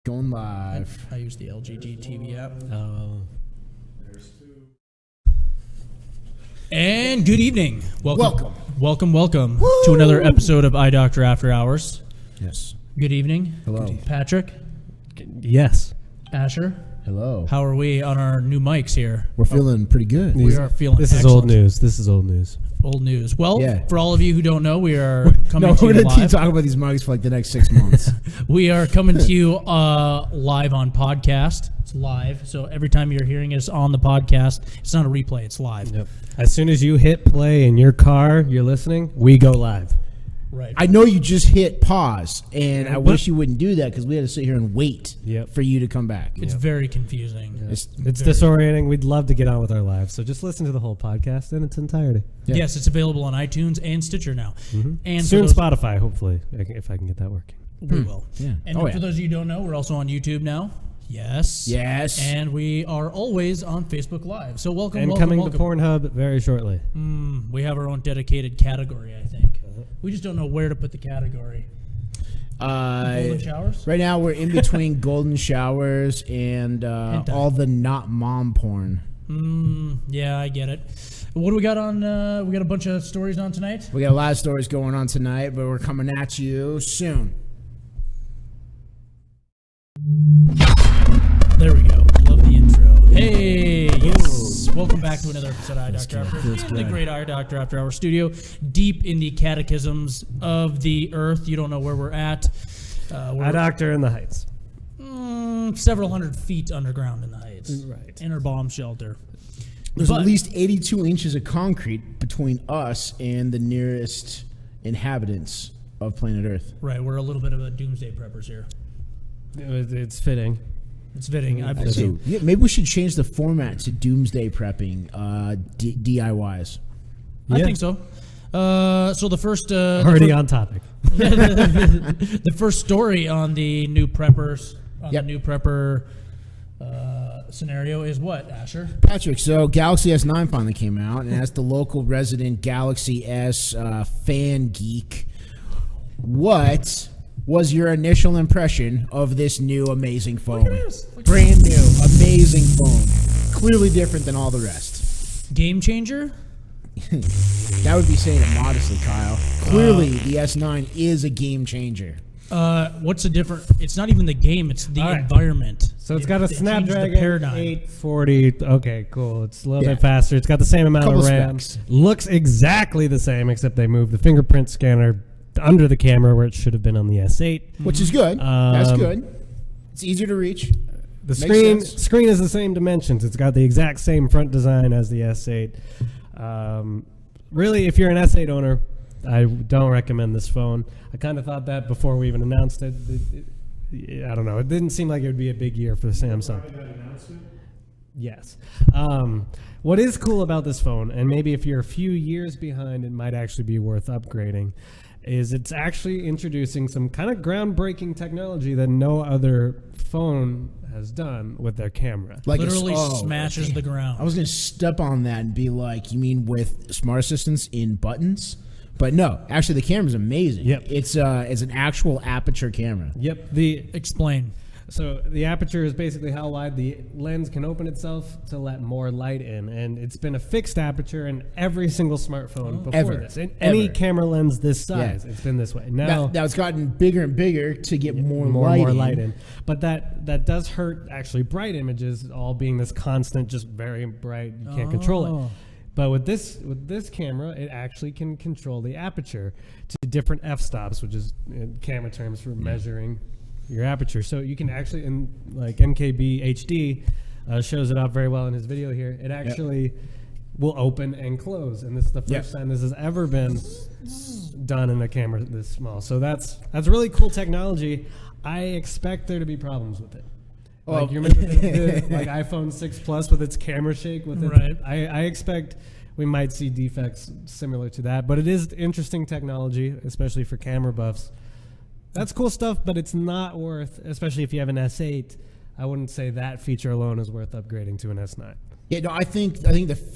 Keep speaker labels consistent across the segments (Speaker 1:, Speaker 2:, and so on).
Speaker 1: Going live.
Speaker 2: I use the LG TV app. And good evening. Welcome to another episode of iDoctor After Hours.
Speaker 1: Yes.
Speaker 2: Good evening.
Speaker 1: Hello.
Speaker 2: Patrick.
Speaker 3: Yes.
Speaker 2: Asher.
Speaker 1: Hello.
Speaker 2: How are we on our new mics here?
Speaker 1: We're feeling pretty good.
Speaker 2: We are feeling
Speaker 3: This is
Speaker 2: excellent.
Speaker 3: old news.
Speaker 2: Old news. Well,
Speaker 1: Yeah.
Speaker 2: for all of you who don't know, we are coming to
Speaker 1: we're
Speaker 2: you
Speaker 1: going to keep
Speaker 2: live.
Speaker 1: talking about these mugs for like the next 6 months.
Speaker 2: We are coming to you live on podcast. It's live, so every time you're hearing us on the podcast, it's not a replay, it's live.
Speaker 3: Yep. As soon as you hit play in your car, you're listening, we go live.
Speaker 2: Right.
Speaker 1: I know you just hit pause, and I wish you wouldn't do that because we had to sit here and wait for you to come back.
Speaker 2: It's very confusing.
Speaker 3: It's disorienting. We'd love to get on with our lives, so just listen to the whole podcast in its entirety.
Speaker 1: Yeah.
Speaker 2: Yes, it's available on iTunes and Stitcher now.
Speaker 3: Mm-hmm.
Speaker 2: And
Speaker 3: soon Spotify, hopefully, if I can get that working.
Speaker 2: We will.
Speaker 1: Yeah.
Speaker 2: And for those of you who don't know, we're also on YouTube now. Yes. And we are always on Facebook Live. So welcome,
Speaker 3: and
Speaker 2: welcome,
Speaker 3: coming to Pornhub very shortly.
Speaker 2: We have our own dedicated category, I think. We just don't know where to put the category. Golden showers?
Speaker 1: Right now, we're in between golden showers and all the not mom porn.
Speaker 2: Yeah, I get it. What do we got on? We got a bunch of stories on tonight.
Speaker 1: We got a lot of stories going on tonight, but we're coming at you soon.
Speaker 2: There we go. Love the intro. Hey, yes. Welcome back to another episode of iDoctor After Hours. In the great iDoctor After Hours studio, deep in the cataclysms of the earth. You don't know where we're at.
Speaker 3: iDoctor in the Heights.
Speaker 2: Several hundred feet underground in the Heights.
Speaker 3: Right.
Speaker 2: In our bomb shelter.
Speaker 1: There's at least 82 inches of concrete between us and the nearest inhabitants of planet Earth.
Speaker 2: Right. We're a little bit of a doomsday preppers here.
Speaker 3: It's fitting.
Speaker 2: It's fitting. I believe.
Speaker 1: Yeah, maybe we should change the format to doomsday prepping DIYs.
Speaker 2: I think so. So the first
Speaker 3: on topic.
Speaker 2: The first story on the new preppers the new prepper scenario is what, Asher?
Speaker 1: Patrick, so Galaxy S9 finally came out, and as the local resident Galaxy S fan geek, what was your initial impression of this new amazing phone? Brand new, amazing phone. Clearly different than all the rest.
Speaker 2: Game changer?
Speaker 1: That would be saying it modestly, Kyle. Clearly, the S9 is a game changer.
Speaker 2: What's the difference? It's not even the game, it's the environment.
Speaker 3: So it's got a Snapdragon 840. Okay, cool. It's a little bit faster. It's got the same amount of RAM. Looks exactly the same, except they moved the fingerprint scanner under the camera where it should have been on the S8.
Speaker 1: Which is good. That's good. It's easier to reach.
Speaker 3: The screen is the same dimensions. It's got the exact same front design as the S8. Really, if you're an S8 owner, I don't recommend this phone. I kind of thought that before we even announced it. I don't know. It didn't seem like it would be a big year for Samsung. Yes. What is cool about this phone, and maybe if you're a few years behind, it might actually be worth upgrading, is it's actually introducing some kind of groundbreaking technology that no other phone has done with their camera.
Speaker 2: Like literally smashes the ground.
Speaker 1: I was going to step on that and be like, you mean with smart assistants in buttons? But no, actually the camera's amazing.
Speaker 3: Yep.
Speaker 1: It's an actual aperture camera.
Speaker 3: Yep.
Speaker 2: Explain.
Speaker 3: So the aperture is basically how wide the lens can open itself to let more light in, and it's been a fixed aperture in every single smartphone before this. In any camera lens this size, it's been this way. Now
Speaker 1: it's gotten bigger and bigger to get more light in.
Speaker 3: But that does hurt actually bright images, all being this constant, just very bright. You can't control it. But with this camera, it actually can control the aperture to different f-stops, which is in camera terms for measuring your aperture. So you can actually, in like MKB HD shows it off very well in his video here, it actually will open and close. And this is the first time this has ever been done in a camera this small. So that's really cool technology. I expect there to be problems with it. Like you remember the like iPhone 6 Plus with its camera shake with it?
Speaker 2: Right.
Speaker 3: I expect we might see defects similar to that, but it is interesting technology, especially for camera buffs. That's cool stuff, but it's not worth, especially if you have an S8, I wouldn't say that feature alone is worth upgrading to an S9.
Speaker 1: Yeah, no, I think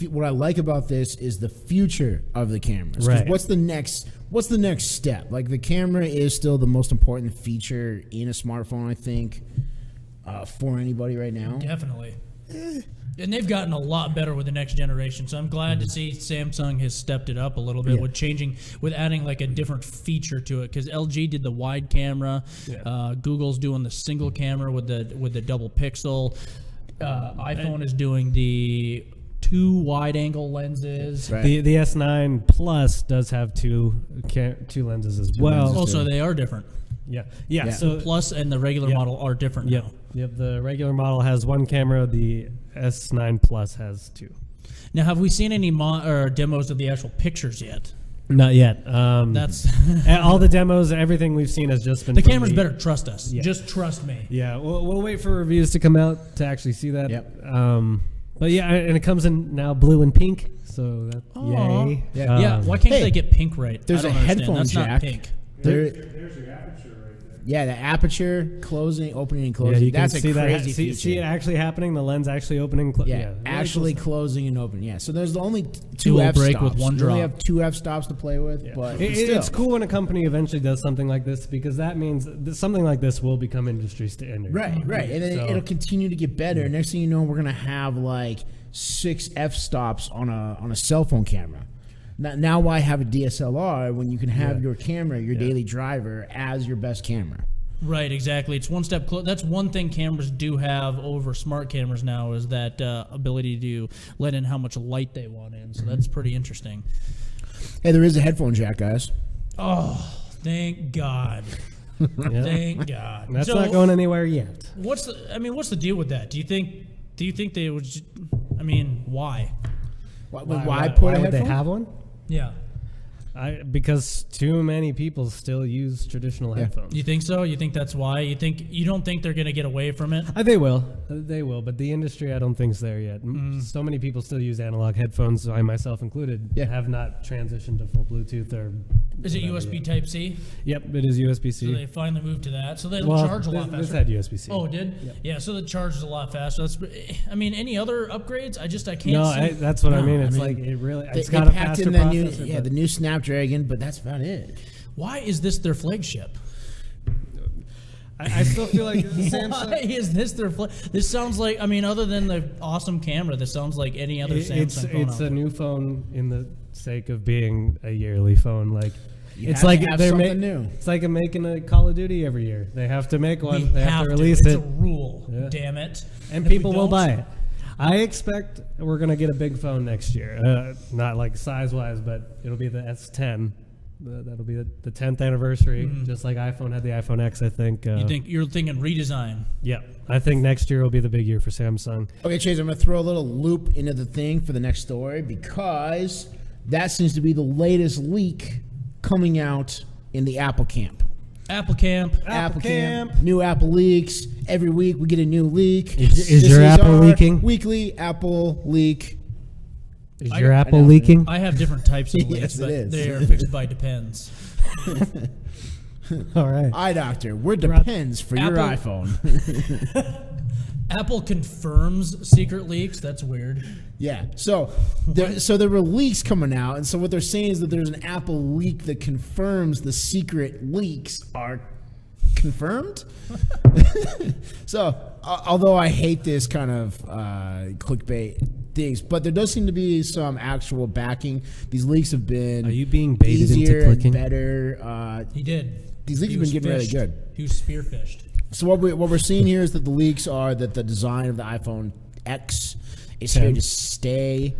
Speaker 1: what I like about this is the future of the cameras.
Speaker 3: Right.
Speaker 1: What's the next step? Like the camera is still the most important feature in a smartphone, I think. for anybody right now.
Speaker 2: Definitely. And they've gotten a lot better with the next generation, so I'm glad to see Samsung has stepped it up a little bit with adding like a different feature to it. Because LG did the wide camera, Google's doing the single camera with the double pixel. iPhone is doing the 2 wide-angle lenses.
Speaker 3: Right. The S9 Plus does have two lenses as well.
Speaker 2: Also, they are different.
Speaker 3: Yeah.
Speaker 2: So the Plus and the regular model are different now.
Speaker 3: Yep. The regular model has 1 camera. The S9 Plus has 2.
Speaker 2: Now, have we seen any demos of the actual pictures yet?
Speaker 3: Not yet.
Speaker 2: That's
Speaker 3: all the demos. Everything we've seen has just been.
Speaker 2: The cameras better trust us.
Speaker 3: Yeah.
Speaker 2: Just trust me.
Speaker 3: Yeah, we'll wait for reviews to come out to actually see that.
Speaker 1: Yep.
Speaker 3: But yeah, and it comes in now blue and pink. So yay.
Speaker 2: Yeah. Why can't they get pink right?
Speaker 1: There's
Speaker 2: I
Speaker 1: a
Speaker 2: don't understand.
Speaker 1: headphone
Speaker 2: That's
Speaker 1: jack.
Speaker 2: Not pink.
Speaker 3: There's your aperture right there.
Speaker 1: Yeah, the aperture closing, opening, and
Speaker 3: Yeah,
Speaker 1: closing.
Speaker 3: you
Speaker 1: That's
Speaker 3: can
Speaker 1: a
Speaker 3: see
Speaker 1: crazy
Speaker 3: that.
Speaker 1: feature.
Speaker 3: See it actually happening. The lens actually opening.
Speaker 1: Yeah, actually closing and opening. Yeah, so there's only 2
Speaker 2: will
Speaker 1: f
Speaker 2: break
Speaker 1: stops.
Speaker 2: with one
Speaker 1: You only
Speaker 2: drop.
Speaker 1: have 2 f stops to play with, but still.
Speaker 3: It's cool when a company eventually does something like this because that means something like this will become industry standard.
Speaker 1: Right, and then it'll continue to get better. Next thing you know, we're gonna have like 6 f stops on a cell phone camera. Now why have a DSLR when you can have your camera, your daily driver, as your best camera?
Speaker 2: Right, exactly. It's one step close. That's one thing cameras do have over smart cameras now is that ability to let in how much light they want in. So that's pretty interesting.
Speaker 1: Hey, there is a headphone jack, guys.
Speaker 2: Oh, thank God. Thank God.
Speaker 3: That's not going anywhere yet.
Speaker 2: What's the deal with that? Do you think they would? Why?
Speaker 1: Why put a
Speaker 3: would they
Speaker 1: headphone?
Speaker 3: have one?
Speaker 2: Yeah.
Speaker 3: Because too many people still use traditional headphones.
Speaker 2: You think so? You think that's why? You don't think they're going to get away from it?
Speaker 3: They will. They will. But the industry, I don't think is there yet. So many people still use analog headphones, I myself included, have not transitioned to full Bluetooth or.
Speaker 2: Is it USB Type-C?
Speaker 3: Yep, it is USB-C.
Speaker 2: So they finally moved to that. So they'll charge a lot faster.
Speaker 3: This had USB-C.
Speaker 2: Oh, it did?
Speaker 3: Yep.
Speaker 2: Yeah, so the charge is a lot faster. Any other upgrades? I can't
Speaker 3: No,
Speaker 2: see.
Speaker 3: that's what I mean. It's like it really. It's got
Speaker 1: they
Speaker 3: a
Speaker 1: packed
Speaker 3: faster
Speaker 1: in the
Speaker 3: processor.
Speaker 1: the new Snapdragon, but that's about it.
Speaker 2: Why is this their flagship?
Speaker 3: I still feel like Samsung.
Speaker 2: Why is this their This sounds like, other than the awesome camera, this sounds like any other Samsung phone.
Speaker 3: It's a new phone in the sake of being a yearly phone. Like
Speaker 1: You
Speaker 3: it's
Speaker 1: have
Speaker 3: like
Speaker 1: to have
Speaker 3: they're
Speaker 1: something new.
Speaker 3: It's like making a Call of Duty every year. They have to make one. They have to release
Speaker 2: It's
Speaker 3: it.
Speaker 2: a rule.
Speaker 3: Yeah.
Speaker 2: Damn it.
Speaker 3: And
Speaker 2: If we
Speaker 3: people will
Speaker 2: don't-
Speaker 3: buy it. I expect we're gonna get a big phone next year. Not like size wise, but it'll be the S10. That'll be the 10th anniversary, just like iPhone had the iPhone X. I think.
Speaker 2: You're thinking redesign?
Speaker 3: Yeah, I think next year will be the big year for Samsung.
Speaker 1: Okay, Chase, I'm going to throw a little loop into the thing for the next story because that seems to be the latest leak coming out in the Apple camp.
Speaker 2: Apple camp.
Speaker 3: Apple camp.
Speaker 1: New Apple leaks. Every week we get a new leak.
Speaker 3: Is your Apple
Speaker 1: our
Speaker 3: leaking?
Speaker 1: Weekly Apple leak.
Speaker 3: Is your Apple leaking?
Speaker 2: I have different types of leaks,
Speaker 1: Yes, it
Speaker 2: but
Speaker 1: is.
Speaker 2: they are fixed by depends.
Speaker 3: All right.
Speaker 1: iDoctor, we're depends for your
Speaker 2: Apple-
Speaker 1: iPhone.
Speaker 2: Apple confirms secret leaks. That's weird.
Speaker 1: Yeah. So there were leaks coming out, and so what they're saying is that there's an Apple leak that confirms the secret leaks are confirmed. So although I hate this kind of clickbait things, but there does seem to be some actual backing. These leaks have been
Speaker 3: Are you being baited into
Speaker 1: easier
Speaker 3: clicking?
Speaker 1: and better.
Speaker 2: He did.
Speaker 1: These leaks
Speaker 2: He
Speaker 1: have been
Speaker 2: was
Speaker 1: getting really
Speaker 2: fished.
Speaker 1: good.
Speaker 2: He was spearfished.
Speaker 1: So what we're seeing here is that the leaks are that the design of the iPhone X is here to stay,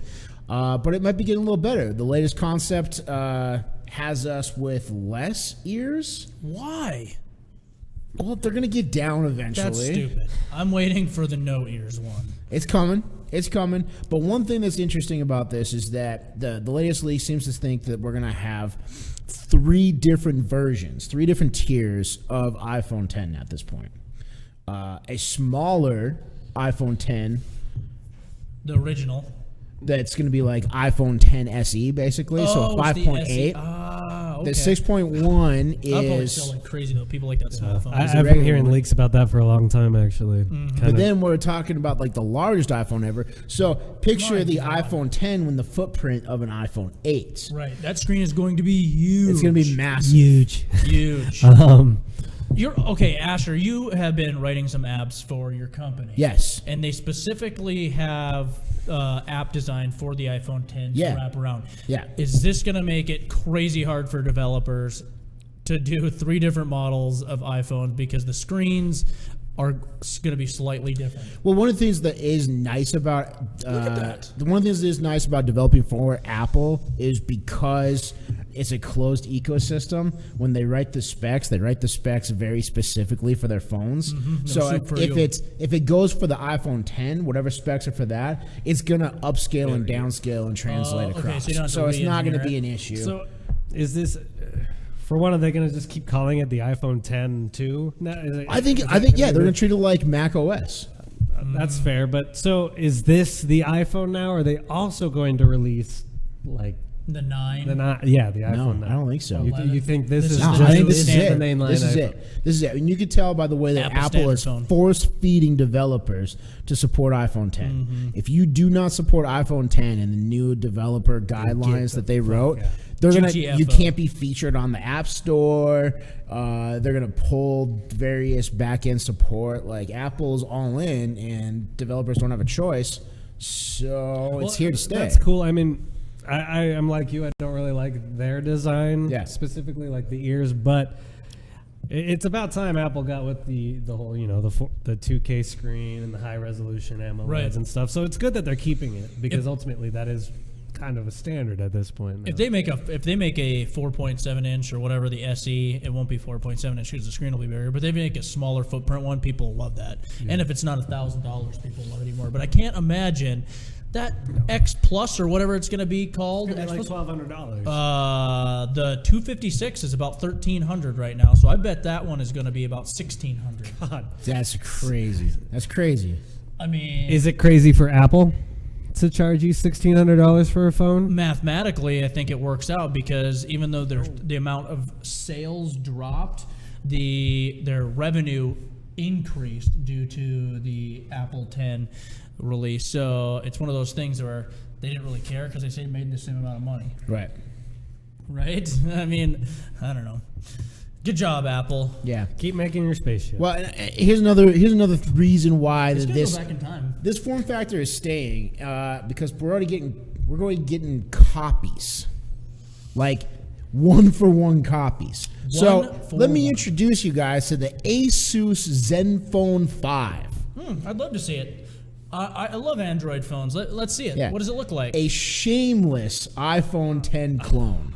Speaker 1: but it might be getting a little better. The latest concept has us with less ears.
Speaker 2: Why?
Speaker 1: Well, they're gonna get down eventually.
Speaker 2: That's stupid. I'm waiting for the no ears one.
Speaker 1: It's coming. It's coming. But one thing that's interesting about this is that the latest leak seems to think that we're gonna have 3 different versions, 3 different tiers of iPhone 10 at this point. A smaller iPhone 10
Speaker 2: The original.
Speaker 1: that's going to be like iPhone 10 SE, basically. So
Speaker 2: it's the
Speaker 1: 5.8.
Speaker 2: SE. Ah, okay.
Speaker 1: The 6.1
Speaker 2: iPhone
Speaker 1: is.
Speaker 2: still like crazy though. People like that small phone.
Speaker 3: I've been hearing leaks about that for a long time, actually.
Speaker 1: But then we're talking about like the largest iPhone ever. So picture
Speaker 2: My
Speaker 1: the
Speaker 2: God.
Speaker 1: iPhone 10 with the footprint of an iPhone 8.
Speaker 2: Right. That screen is going to be huge.
Speaker 1: It's going to be massive.
Speaker 3: huge.
Speaker 2: huge. Asher, you have been writing some apps for your company.
Speaker 1: Yes.
Speaker 2: And they specifically have app design for the iPhone 10 to wrap around.
Speaker 1: Yeah.
Speaker 2: Is this going to make it crazy hard for developers to do 3 different models of iPhones because the screens are going to be slightly different?
Speaker 1: Well, one of the things that is nice about
Speaker 2: Look at that.
Speaker 1: one of the things that is nice about developing for Apple is because it's a closed ecosystem. When they write the specs very specifically for their phones. So if it goes for the iPhone 10, whatever specs are for that, it's gonna upscale and downscale and translate across. So it's not gonna be an issue.
Speaker 3: So is this? For one, are they going to just keep calling it the iPhone 10 too?
Speaker 1: I think they're going to treat it like Mac OS.
Speaker 3: That's fair, but so is this the iPhone now? Or are they also going to release like
Speaker 2: the 9?
Speaker 3: the iPhone 9?
Speaker 1: I don't think so.
Speaker 3: You think this is
Speaker 1: No,
Speaker 3: just
Speaker 1: I think this is
Speaker 3: the
Speaker 1: it.
Speaker 3: mainline
Speaker 1: This is
Speaker 3: iPhone?
Speaker 1: it. This is it. And you can tell by the way that Apple is
Speaker 2: standard phone.
Speaker 1: force-feeding developers to support iPhone 10. If you do not support iPhone 10 and the new developer guidelines that they wrote, they're gonna.
Speaker 2: GTFO.
Speaker 1: You can't be featured on the App Store. They're gonna pull various back-end support. Like Apple's all in, and developers don't have a choice. So it's here to stay.
Speaker 3: That's cool. I mean, I'm like you. I don't really like their design, specifically like the ears, but it's about time Apple got with the whole, the 2K screen and the high resolution AMOLEDs and stuff. So it's good that they're keeping it because ultimately that is kind of a standard at this point now.
Speaker 2: If they make a 4.7 inch or whatever, the SE, it won't be 4.7 inch because the screen will be bigger. But they make a smaller footprint one, people love that. And if it's not $1,000, people love it more. But I can't imagine that X Plus or whatever it's going to be called.
Speaker 3: It's like $1,200.
Speaker 2: The 256 is about $1,300 right now. So I bet that one is going to be about $1,600.
Speaker 3: God,
Speaker 1: That's crazy. That's crazy.
Speaker 2: I mean,
Speaker 3: is it crazy for Apple to charge you $1,600 for a phone?
Speaker 2: mathematically, I think it works out because even though the amount of sales dropped, their revenue increased due to the Apple 10 release. So it's one of those things where they didn't really care because they made the same amount of money.
Speaker 1: Right.
Speaker 2: Right? I mean, I don't know. Good job, Apple.
Speaker 1: Yeah.
Speaker 3: Keep making your spaceship.
Speaker 1: Well, here's another reason why
Speaker 2: Let's
Speaker 1: this
Speaker 2: go back in time.
Speaker 1: this form factor is staying because we're going getting copies, like 1-for-1 copies. So let me introduce you guys to the Asus Zenfone 5.
Speaker 2: I'd love to see it. I love Android phones. Let's see it.
Speaker 1: Yeah.
Speaker 2: What does it look like?
Speaker 1: A shameless iPhone 10 clone.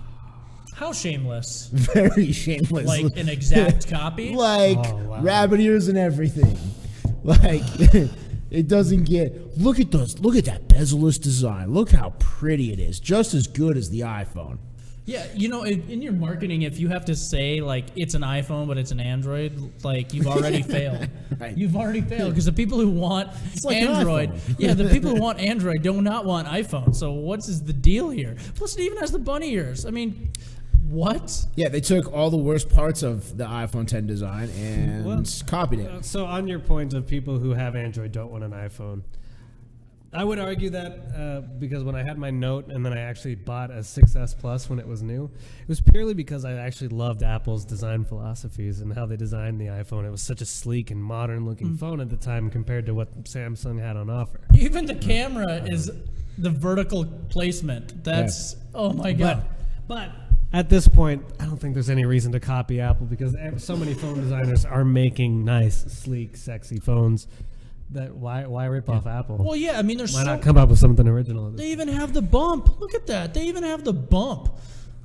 Speaker 2: How shameless?
Speaker 1: Very shameless.
Speaker 2: Like an exact copy?
Speaker 1: Like rabbit ears and everything. Like it doesn't get. Look at that bezel-less design. Look how pretty it is. Just as good as the iPhone.
Speaker 2: Yeah, in your marketing, if you have to say like it's an iPhone but it's an Android, like you've already failed.
Speaker 1: Right.
Speaker 2: You've already failed because the people who want
Speaker 1: like an
Speaker 2: Android,
Speaker 1: iPhone.
Speaker 2: the people who want Android do not want iPhone. So what's the deal here? Plus, it even has the bunny ears. I mean, what?
Speaker 1: Yeah, they took all the worst parts of the iPhone 10 design and copied it.
Speaker 3: So on your point of people who have Android don't want an iPhone, I would argue that because when I had my Note and then I actually bought a 6S Plus when it was new, it was purely because I actually loved Apple's design philosophies and how they designed the iPhone. It was such a sleek and modern-looking phone at the time compared to what Samsung had on offer.
Speaker 2: Even the camera is the vertical placement. That's oh my god.
Speaker 3: But at this point, I don't think there's any reason to copy Apple because so many phone designers are making nice, sleek, sexy phones. That why rip off Apple?
Speaker 2: Well, yeah, I mean,
Speaker 3: why not come up with something original?
Speaker 2: They even have the bump. Look at that. They even have the bump,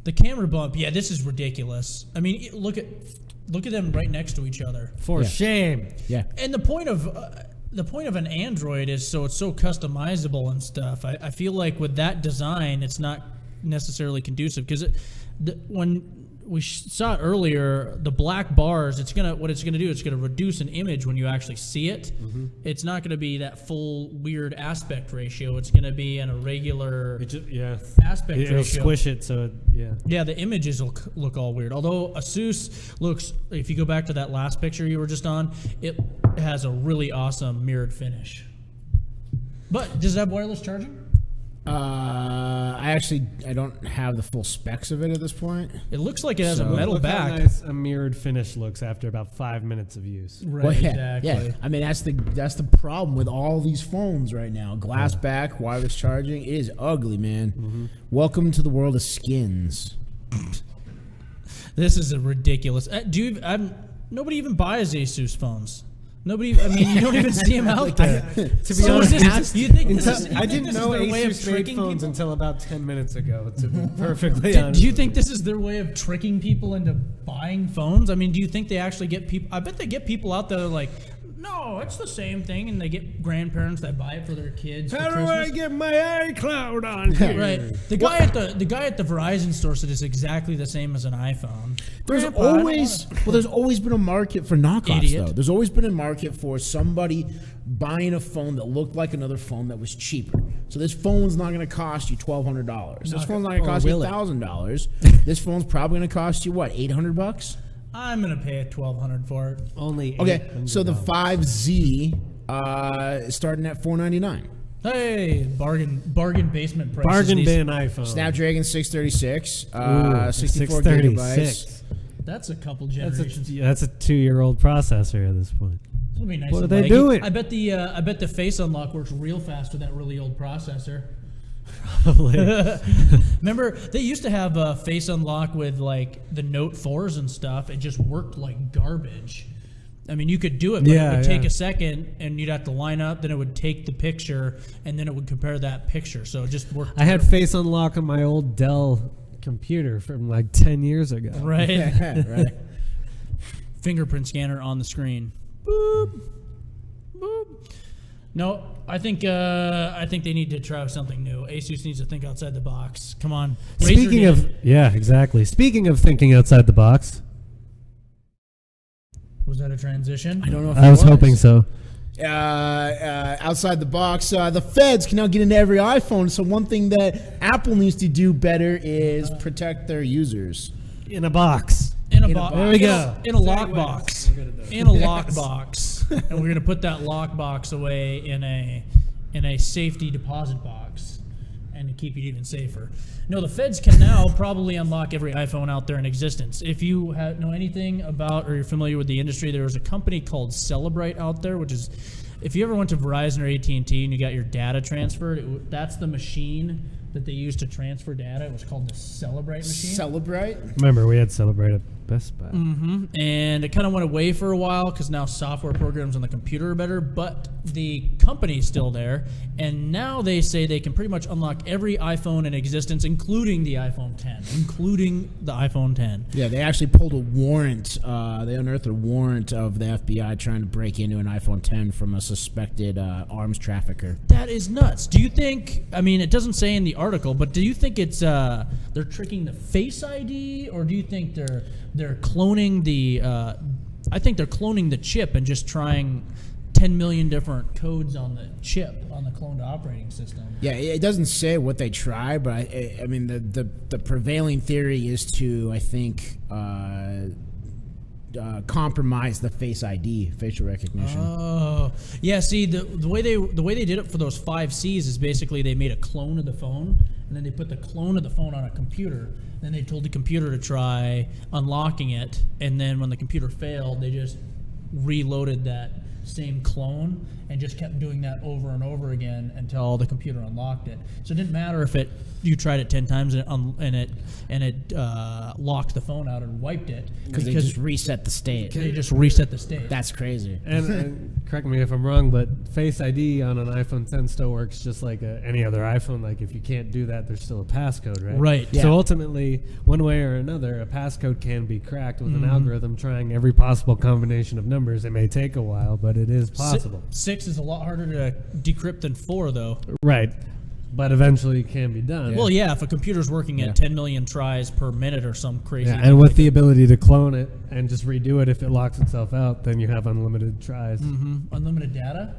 Speaker 2: the camera bump. Yeah, this is ridiculous. I mean, look at them right next to each other.
Speaker 3: For shame.
Speaker 1: Yeah.
Speaker 2: And the point of an Android is so it's so customizable and stuff. I feel like with that design, it's not necessarily conducive because when we saw it earlier, the black bars, it's gonna reduce an image when you actually see it. It's not gonna be that full weird aspect ratio. It's gonna be in a regular aspect ratio.
Speaker 3: It'll squish it, so
Speaker 2: Yeah, the images will look all weird. Although Asus looks, if you go back to that last picture you were just on, it has a really awesome mirrored finish. But does it have wireless charging?
Speaker 1: I don't have the full specs of it at this point.
Speaker 2: It looks like it has a metal
Speaker 3: Look
Speaker 2: back.
Speaker 3: how nice a mirrored finish looks after about 5 minutes of use.
Speaker 2: Right,
Speaker 1: Well,
Speaker 2: exactly.
Speaker 1: Yeah. I mean, that's the problem with all these phones right now. Glass back, wireless charging. It is ugly, man.
Speaker 2: Mm-hmm.
Speaker 1: Welcome to the world of skins.
Speaker 2: This is a ridiculous. Nobody even buys Asus phones. Nobody. I mean, you don't even see them out there.
Speaker 3: To be honest,
Speaker 2: you think this is,
Speaker 3: I didn't know
Speaker 2: their way of
Speaker 3: Asus made
Speaker 2: tricking
Speaker 3: phones
Speaker 2: people?
Speaker 3: until about 10 minutes ago, to be perfectly honest.
Speaker 2: Do you think this is their way of tricking people into buying phones? I mean, do you think they actually get people? I bet they get people out there like, no, it's the same thing, and they get grandparents that buy it for their kids.
Speaker 3: How
Speaker 2: for
Speaker 3: do I
Speaker 2: Christmas.
Speaker 3: get my iCloud on here?
Speaker 2: Right. The guy at the Verizon store said it's exactly the same as an iPhone.
Speaker 1: There's
Speaker 2: Grandpa, I don't
Speaker 1: there's always been a market for knockoffs,
Speaker 2: Idiot.
Speaker 1: though. There's always been a market for somebody buying a phone that looked like another phone that was cheaper. So this phone's not going to cost you $1,200. This phone's not going to cost you $1,000. This phone's probably going to cost you what, $800?
Speaker 2: I'm gonna pay $1,200 for it.
Speaker 3: Only
Speaker 1: Okay, so the
Speaker 3: $800.
Speaker 1: 5Z is starting at $499.
Speaker 2: Hey, bargain basement prices.
Speaker 3: Bargain
Speaker 2: these-
Speaker 3: bin iPhone.
Speaker 1: Snapdragon 636,
Speaker 3: Ooh,
Speaker 1: 64 gigabytes.
Speaker 3: 636.
Speaker 2: That's a couple
Speaker 3: That's
Speaker 2: generations.
Speaker 3: that's a 2-year-old processor at this point.
Speaker 2: It'll be nice
Speaker 3: What
Speaker 2: and
Speaker 3: are they
Speaker 2: laggy.
Speaker 3: doing?
Speaker 2: I bet the face unlock works real fast with that really old processor.
Speaker 3: Probably.
Speaker 2: Remember, they used to have face unlock with like the Note 4s and stuff. It just worked like garbage. I mean, you could do it, but
Speaker 3: Yeah,
Speaker 2: it would take
Speaker 3: yeah.
Speaker 2: a second, and you'd have to line up. Then it would take the picture, and then it would compare that picture. So it just worked.
Speaker 3: I had face unlock on my old Dell computer from like 10 years ago.
Speaker 2: right.
Speaker 1: Right.
Speaker 2: Fingerprint scanner on the screen. Boop, boop. No, I think they need to try something new. Asus needs to think outside the box. Come on. Razer
Speaker 3: Speaking
Speaker 2: did
Speaker 3: of,
Speaker 2: it.
Speaker 3: yeah, exactly. Speaking of thinking outside the box,
Speaker 2: Was that a transition?
Speaker 1: I don't know if
Speaker 3: I
Speaker 1: it
Speaker 3: was hoping so.
Speaker 1: outside the box, the feds can now get into every iPhone. So one thing that Apple needs to do better is protect their users.
Speaker 3: In a box.
Speaker 2: In a
Speaker 1: In a
Speaker 2: box.
Speaker 1: box.
Speaker 3: There we go.
Speaker 2: In a lockbox. In a lockbox. And we're gonna put that lockbox away in a safety deposit box, and to keep it even safer. No, the feds can now probably unlock every iPhone out there in existence. If you know anything about or you're familiar with the industry, there was a company called Celebrite out there, which is, if you ever went to Verizon or AT&T and you got your data transferred, that's the machine that they used to transfer data. It was called the Celebrite machine.
Speaker 1: Celebrate.
Speaker 3: Remember, we had Celebrate at Best Buy.
Speaker 2: And it kind of went away for a while because now software programs on the computer are better, but the company's still there. And now they say they can pretty much unlock every iPhone in existence, including the iPhone 10.
Speaker 1: Yeah, they actually pulled a warrant. They unearthed a warrant of the FBI trying to break into an iPhone 10 from a suspected arms trafficker.
Speaker 2: That is nuts. Do you think, I mean, it doesn't say in the article, but do you think it's they're tricking the Face ID, or do you think they're cloning the I think they're cloning the chip and just trying 10 million different codes on the chip on the cloned operating system?
Speaker 1: Yeah, it doesn't say what they try, but I mean the prevailing theory is to, I think, compromise the Face ID, facial recognition.
Speaker 2: Oh, yeah. See, the way they did it for those 5Cs is basically they made a clone of the phone, and then they put the clone of the phone on a computer. Then they told the computer to try unlocking it, and then when the computer failed, they just reloaded that same clone and just kept doing that over and over again until the computer unlocked it. So it didn't matter if you tried it 10 times and it locked the phone out and wiped it
Speaker 1: Because they just reset the state.
Speaker 2: they just reset the state.
Speaker 1: That's crazy.
Speaker 3: And correct me if I'm wrong, but Face ID on an iPhone 10 still works just like any other iPhone. Like if you can't do that, there's still a passcode, right?
Speaker 2: Right.
Speaker 1: Yeah.
Speaker 3: So ultimately, one way or another, a passcode can be cracked with an algorithm trying every possible combination of numbers. It may take a while, but it is possible.
Speaker 2: 6 is a lot harder to decrypt than 4, though.
Speaker 3: Right. But eventually it can be done.
Speaker 2: Well, yeah, if a computer's working at 10 million tries per minute or some crazy.
Speaker 3: Yeah, and with the ability to clone it and just redo it if it locks itself out, then you have unlimited tries.
Speaker 2: Unlimited data?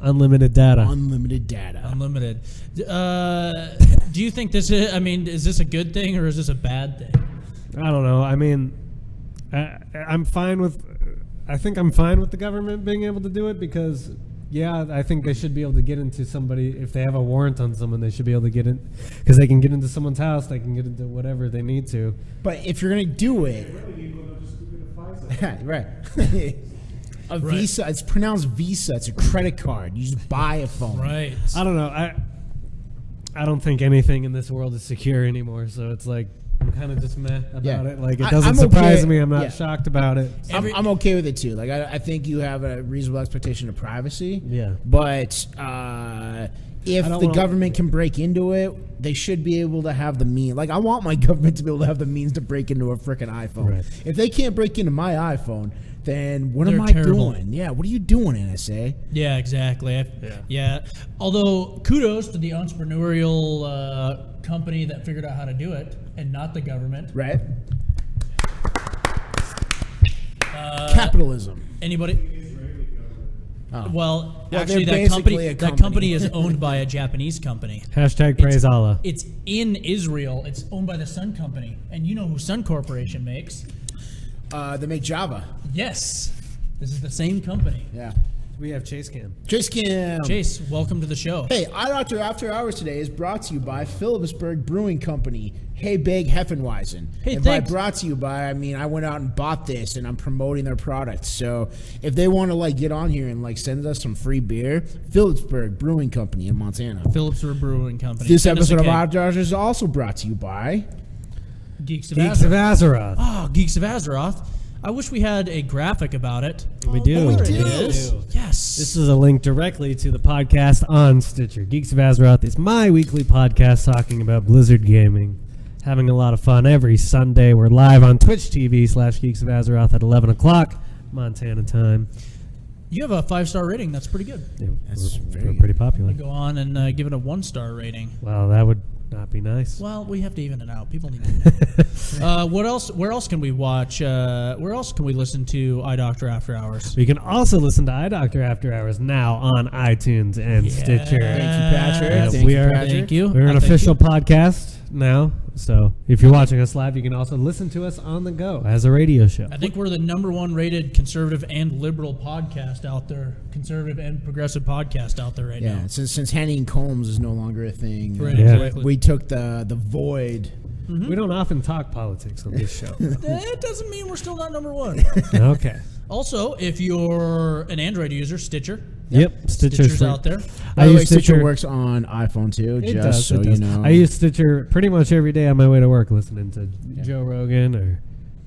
Speaker 3: Unlimited data.
Speaker 1: Unlimited data.
Speaker 2: Unlimited. Do you think this is this a good thing or is this a bad thing?
Speaker 3: I don't know. I mean, I'm fine with. I think I'm fine with the government being able to do it because Yeah, I think they should be able to get into somebody if they have a warrant on someone. They should be able to get in because they can get into someone's house. They can get into whatever they need to.
Speaker 1: But if you're gonna do it, right? A Visa. It's pronounced Visa. It's a credit card. You just buy a phone.
Speaker 2: Right.
Speaker 3: I don't know. I don't think anything in this world is secure anymore. So it's like I'm kind of just meh about it. Like it doesn't surprise me. I'm not shocked about it.
Speaker 1: I'm okay with it too. Like I think you have a reasonable expectation of privacy.
Speaker 3: Yeah.
Speaker 1: But if the government can break into it, they should be able to have the means. Like I want my government to be able to have the means to break into a freaking iPhone. Right. If they can't break into my iPhone, then what am I doing? Yeah, what are you doing, NSA?
Speaker 2: Yeah, exactly. Yeah. Although kudos to the entrepreneurial company that figured out how to do it, and not the government.
Speaker 1: Right. Capitalism.
Speaker 2: Anybody?
Speaker 1: Oh.
Speaker 2: Well, actually, that company is owned by a Japanese company.
Speaker 3: Praise Allah.
Speaker 2: It's in Israel. It's owned by the Sun Company, and you know who Sun Corporation makes?
Speaker 1: They make Java.
Speaker 2: Yes, this is the same company.
Speaker 1: Yeah.
Speaker 3: We have Chase Cam.
Speaker 2: Chase, welcome to the show.
Speaker 1: Hey, iDoctor After Hours today is brought to you by Phillipsburg Brewing Company. Hey, Big Heffenweisen.
Speaker 2: Hey,
Speaker 1: and
Speaker 2: thanks.
Speaker 1: by brought to you by, I mean, I went out and bought this, and I'm promoting their products. So if they want to get on here and send us some free beer, Phillipsburg Brewing Company in Montana.
Speaker 2: Phillipsburg Brewing Company.
Speaker 1: This episode of iDoctor is also brought to you by
Speaker 2: Geeks of
Speaker 3: Azeroth.
Speaker 2: Oh, Geeks of Azeroth. I wish we had a graphic about it.
Speaker 3: We do.
Speaker 2: There it is. Yes.
Speaker 3: This is a link directly to the podcast on Stitcher. Geeks of Azeroth is my weekly podcast talking about Blizzard gaming. Having a lot of fun every Sunday. We're live on Twitch TV/Geeks of Azeroth at 11 o'clock Montana time.
Speaker 2: You have a 5-star rating. That's pretty good.
Speaker 3: Yeah,
Speaker 1: That's
Speaker 3: we're pretty popular.
Speaker 2: I'm gonna go on and give it a 1-star rating.
Speaker 3: Well, that would not be nice.
Speaker 2: Well, we have to even it out. People need to. What else? Where else can we watch? Where else can we listen to iDoctor After Hours?
Speaker 3: You can also listen to iDoctor After Hours now on iTunes and Stitcher.
Speaker 1: Thank you, Patrick.
Speaker 2: Thank you.
Speaker 3: We're an official podcast now. So if you're watching us live, you can also listen to us on the go as a radio show.
Speaker 2: I think we're the #1 rated conservative and liberal podcast out there, conservative and progressive podcast out there right now.
Speaker 1: Yeah, since Henning Combs is no longer a thing,
Speaker 2: Right, exactly.
Speaker 1: we took the void.
Speaker 3: We don't often talk politics on this show.
Speaker 2: That doesn't mean we're still not #1.
Speaker 3: Okay.
Speaker 2: Also, if you're an Android user, Stitcher.
Speaker 3: Yep,
Speaker 2: Stitcher's out there.
Speaker 1: By the way, Stitcher works on iPhone too,
Speaker 3: It
Speaker 1: just
Speaker 3: does,
Speaker 1: so
Speaker 3: it
Speaker 1: you
Speaker 3: does.
Speaker 1: know.
Speaker 3: I use Stitcher pretty much every day on my way to work, listening to Joe Rogan or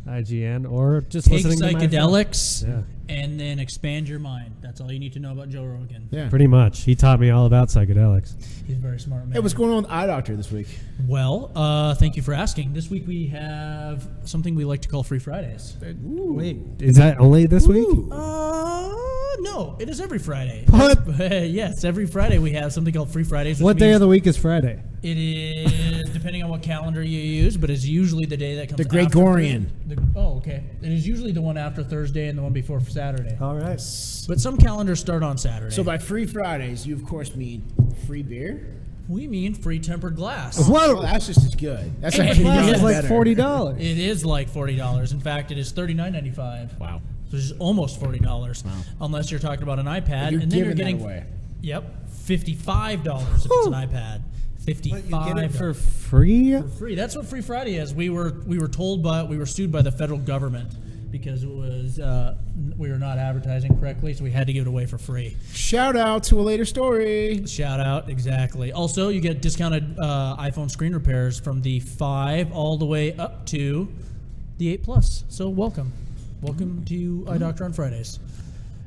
Speaker 3: IGN, or just
Speaker 2: Take
Speaker 3: listening to my
Speaker 2: psychedelics
Speaker 3: phone.
Speaker 2: and then expand your mind. That's all you need to know about Joe Rogan.
Speaker 1: Yeah.
Speaker 3: Pretty much. He taught me all about psychedelics.
Speaker 2: He's a very smart man.
Speaker 1: Hey, what's going on with iDoctor this week?
Speaker 2: Well, thank you for asking. This week we have something we like to call Free Fridays.
Speaker 3: Wait, is that only this week?
Speaker 2: No, it is every Friday.
Speaker 3: What?
Speaker 2: Yes, every Friday we have something called Free Fridays.
Speaker 3: What day of the week is Friday?
Speaker 2: It is depending on what calendar you use, but it's usually the day that comes.
Speaker 1: The Gregorian.
Speaker 2: Okay. It is usually the one after Thursday and the one before Saturday.
Speaker 3: All right.
Speaker 2: But some calendars start on Saturday.
Speaker 1: So by Free Fridays, you of course mean free beer?
Speaker 2: we mean free tempered glass.
Speaker 3: What?
Speaker 1: Well, that's just as good. That's
Speaker 2: And
Speaker 1: actually
Speaker 3: Glass
Speaker 2: Yeah,
Speaker 3: is like
Speaker 1: better.
Speaker 3: $40.
Speaker 2: It is like $40. In fact, it is $39.95.
Speaker 1: Wow.
Speaker 2: Which is almost $40, unless you're talking about an iPad,
Speaker 1: You're
Speaker 2: and then you're
Speaker 1: giving
Speaker 2: getting
Speaker 1: that away.
Speaker 2: Yep, $55 if it's an iPad. $55
Speaker 3: You get it for free?
Speaker 2: for free. That's what Free Friday is. We were told we were sued by the federal government because it was we were not advertising correctly, so we had to give it away for free.
Speaker 1: Shout out to a later story.
Speaker 2: Shout out, exactly. Also, you get discounted iPhone screen repairs from the 5 all the way up to the 8 Plus. So welcome to iDoctor on Fridays.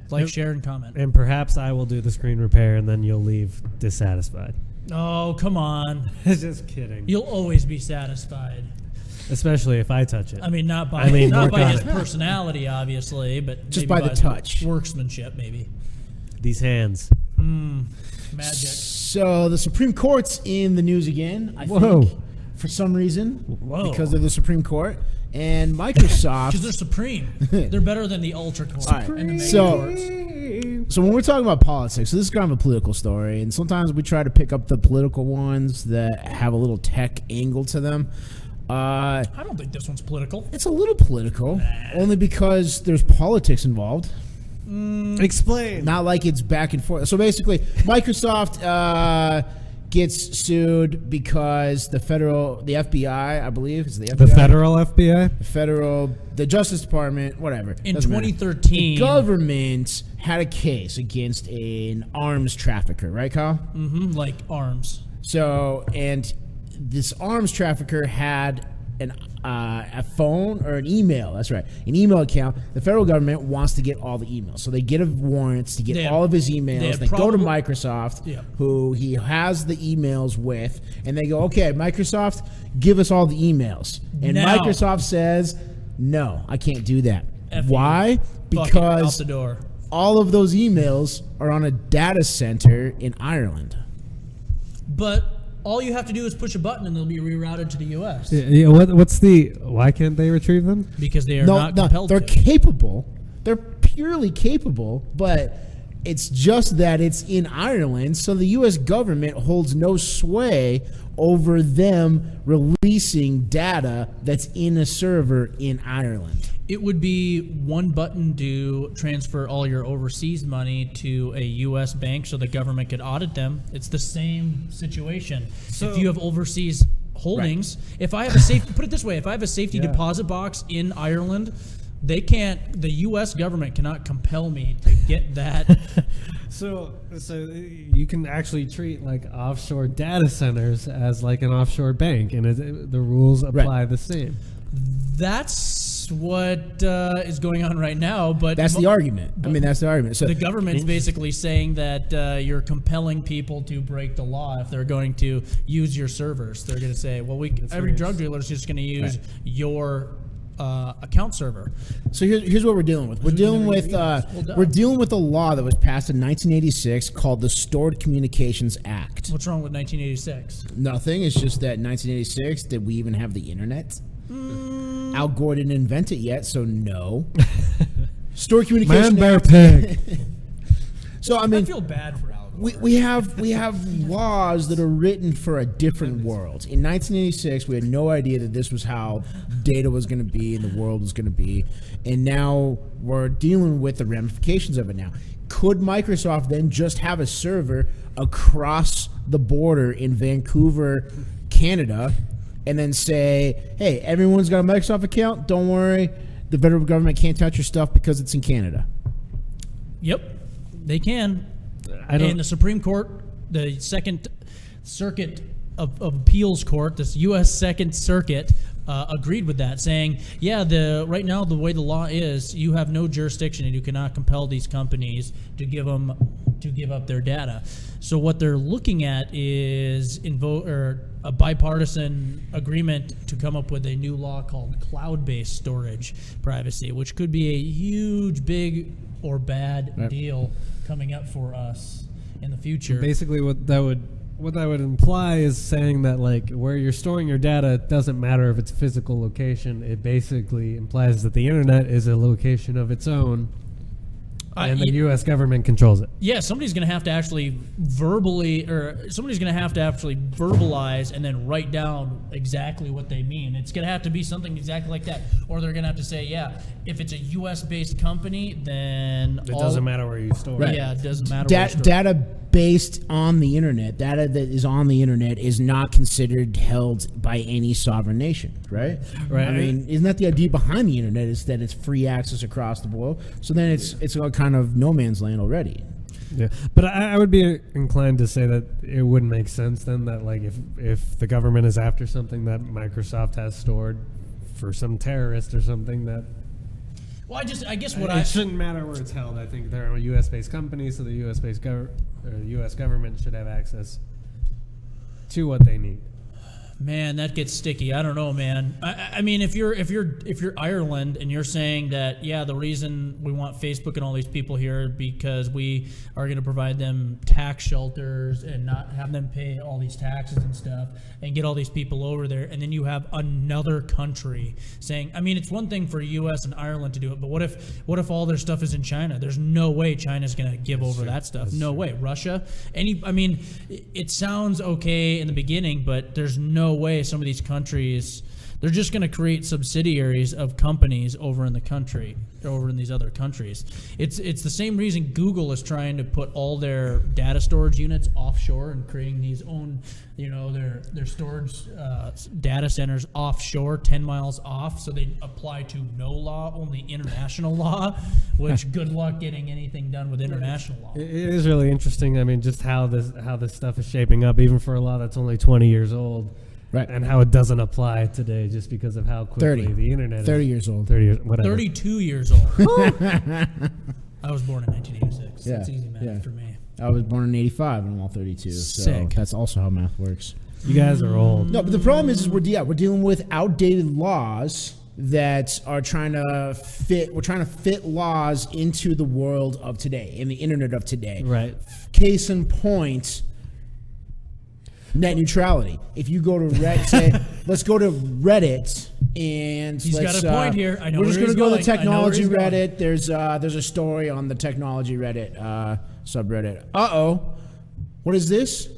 Speaker 2: Like, share, and comment.
Speaker 3: And perhaps I will do the screen repair and then you'll leave dissatisfied.
Speaker 2: Oh, come on.
Speaker 3: Just kidding.
Speaker 2: You'll always be satisfied.
Speaker 3: Especially if I touch it.
Speaker 2: I mean, not by his personality, obviously, but
Speaker 1: Just
Speaker 2: maybe
Speaker 1: by the
Speaker 2: his
Speaker 1: touch.
Speaker 2: workmanship, maybe.
Speaker 3: These hands.
Speaker 2: Magic.
Speaker 1: So the Supreme Court's in the news again, I think, for some reason, because of the Supreme Court. And Microsoft...
Speaker 2: Because they're supreme. They're better than the ultra court.
Speaker 1: All right.
Speaker 2: And the mega
Speaker 1: So-
Speaker 2: courts.
Speaker 1: So when we're talking about politics, so this is kind of a political story, and sometimes we try to pick up the political ones that have a little tech angle to them.
Speaker 2: I don't think this one's political.
Speaker 1: It's a little political, only because there's politics involved.
Speaker 3: Explain.
Speaker 1: Not like it's back and forth. So basically, Microsoft gets sued because the FBI, I believe, is the FBI?
Speaker 3: The federal FBI?
Speaker 1: The Justice Department, whatever.
Speaker 2: In
Speaker 1: Doesn't matter.
Speaker 2: 2013,
Speaker 1: the government had a case against an arms trafficker, right, Kyle?
Speaker 2: like arms.
Speaker 1: So, and this arms trafficker had a phone or an email. That's right, an email account. The federal government wants to get all the emails, so they get a warrants to get all of his emails. They go to Microsoft, who he has the emails with, and they go, "Okay, Microsoft, give us all the emails." And Microsoft says, "No, I can't do that." Why? Because
Speaker 2: out the door.
Speaker 1: All of those emails are on a data center in Ireland.
Speaker 2: But all you have to do is push a button and they'll be rerouted to the U.S.
Speaker 3: Yeah, why can't they retrieve them?
Speaker 2: Because they are not compelled
Speaker 1: they're
Speaker 2: to.
Speaker 1: Capable. They're purely capable, but it's just that it's in Ireland, so the U.S. government holds no sway over them releasing data that's in a server in Ireland.
Speaker 2: It would be one button to transfer all your overseas money to a U.S. bank so the government could audit them. It's the same situation. So if you have overseas holdings, if I have a safety, put it this way, if I have a safety deposit box in Ireland, the U.S. government cannot compel me to get that.
Speaker 3: So you can actually treat like offshore data centers as like an offshore bank, and the rules apply the same.
Speaker 2: That's what is going on right now, but
Speaker 1: that's the argument. That's the argument. So
Speaker 2: the government's basically saying that you're compelling people to break the law if they're going to use your servers. They're going to say, "Well, every drug dealer is just going to use your account server."
Speaker 1: So here's what we're dealing with. We're dealing with a law that was passed in 1986 called the Stored Communications Act.
Speaker 2: What's wrong with 1986?
Speaker 1: Nothing. It's just that 1986, did we even have the internet? Al Gore didn't invent it yet, so no. Stored Communications Act.
Speaker 3: Pig.
Speaker 1: So
Speaker 2: I feel bad for Al Gore.
Speaker 1: We have laws that are written for a different world. In 1986, we had no idea that this was how data was going to be and the world was going to be, and now we're dealing with the ramifications of it now. Could Microsoft then just have a server across the border in Vancouver, Canada, and then say, "Hey, everyone's got a Microsoft account. Don't worry, the federal government can't touch your stuff because it's in Canada"?
Speaker 2: Yep, they can. And the Supreme Court, the Second Circuit of Appeals Court, this U.S. Second Circuit, agreed with that, saying, right now the way the law is, you have no jurisdiction and you cannot compel these companies to give up their data. So what they're looking at is a bipartisan agreement to come up with a new law called cloud-based storage privacy, which could be a huge, big or bad deal coming up for us in the future.
Speaker 3: Basically, what that would imply is saying that like where you're storing your data doesn't matter if it's a physical location. It basically implies that the internet is a location of its own, and the U.S. government controls it.
Speaker 2: Yeah, somebody's going to have to actually verbalize and then write down exactly what they mean. It's going to have to be something exactly like that, or they're going to have to say, if it's a U.S.-based company, then
Speaker 3: it doesn't matter where you store it.
Speaker 2: Yeah, it doesn't matter. Where you store
Speaker 1: data based on the internet, data that is on the internet is not considered held by any sovereign nation, right?
Speaker 3: Right.
Speaker 1: I mean, isn't that the idea behind the internet? Is that it's free access across the world? So then it's a kind of no man's land already.
Speaker 3: Yeah, but I would be inclined to say that it wouldn't make sense then that like if the government is after something that Microsoft has stored for some terrorist or something that.
Speaker 2: Well, I guess
Speaker 3: it shouldn't matter where it's held. I think they're a U.S.-based company, so the U.S. government should have access to what they need.
Speaker 2: Man, that gets sticky. I don't know, man. I mean, if you're Ireland and you're saying that, the reason we want Facebook and all these people here because we are going to provide them tax shelters and not have them pay all these taxes and stuff and get all these people over there, and then you have another country saying, I mean, it's one thing for U.S. and Ireland to do it, but what if all their stuff is in China? There's no way China's going to give over that stuff. No way. Russia. It sounds okay in the beginning, but there's no way some of these countries, They're just going to create subsidiaries of companies over in the country, over in these other countries. It's the same reason Google is trying to put all their data storage units offshore and creating these own, their storage data centers offshore, 10 miles off, so they apply to no law, only international law, which good luck getting anything done with international law.
Speaker 3: It is really interesting. I mean, just how this stuff is shaping up, even for a law that's only 20 years old.
Speaker 1: Right.
Speaker 3: And how it doesn't apply today just because of how quickly the internet is.
Speaker 1: 30 years old.
Speaker 3: 30 years, whatever.
Speaker 2: 32 years old. I was born in 1986.
Speaker 1: Yeah,
Speaker 2: That's easy math
Speaker 1: yeah.
Speaker 2: for me.
Speaker 1: I was born in 85 and I'm all 32. So
Speaker 2: Sick.
Speaker 1: that's also how math works.
Speaker 3: You guys are old.
Speaker 1: No, but the problem is we're dealing with outdated laws that are trying to fit laws into the world of today, in the internet of today.
Speaker 3: Right.
Speaker 1: Case in point, net neutrality. If you go to Reddit, let's go to Reddit and
Speaker 2: He's got a point here. I know
Speaker 1: we're just
Speaker 2: where
Speaker 1: going to
Speaker 2: he's
Speaker 1: go to
Speaker 2: going.
Speaker 1: the technology
Speaker 2: I know where
Speaker 1: Reddit. There's a story on the technology Reddit subreddit. What is this?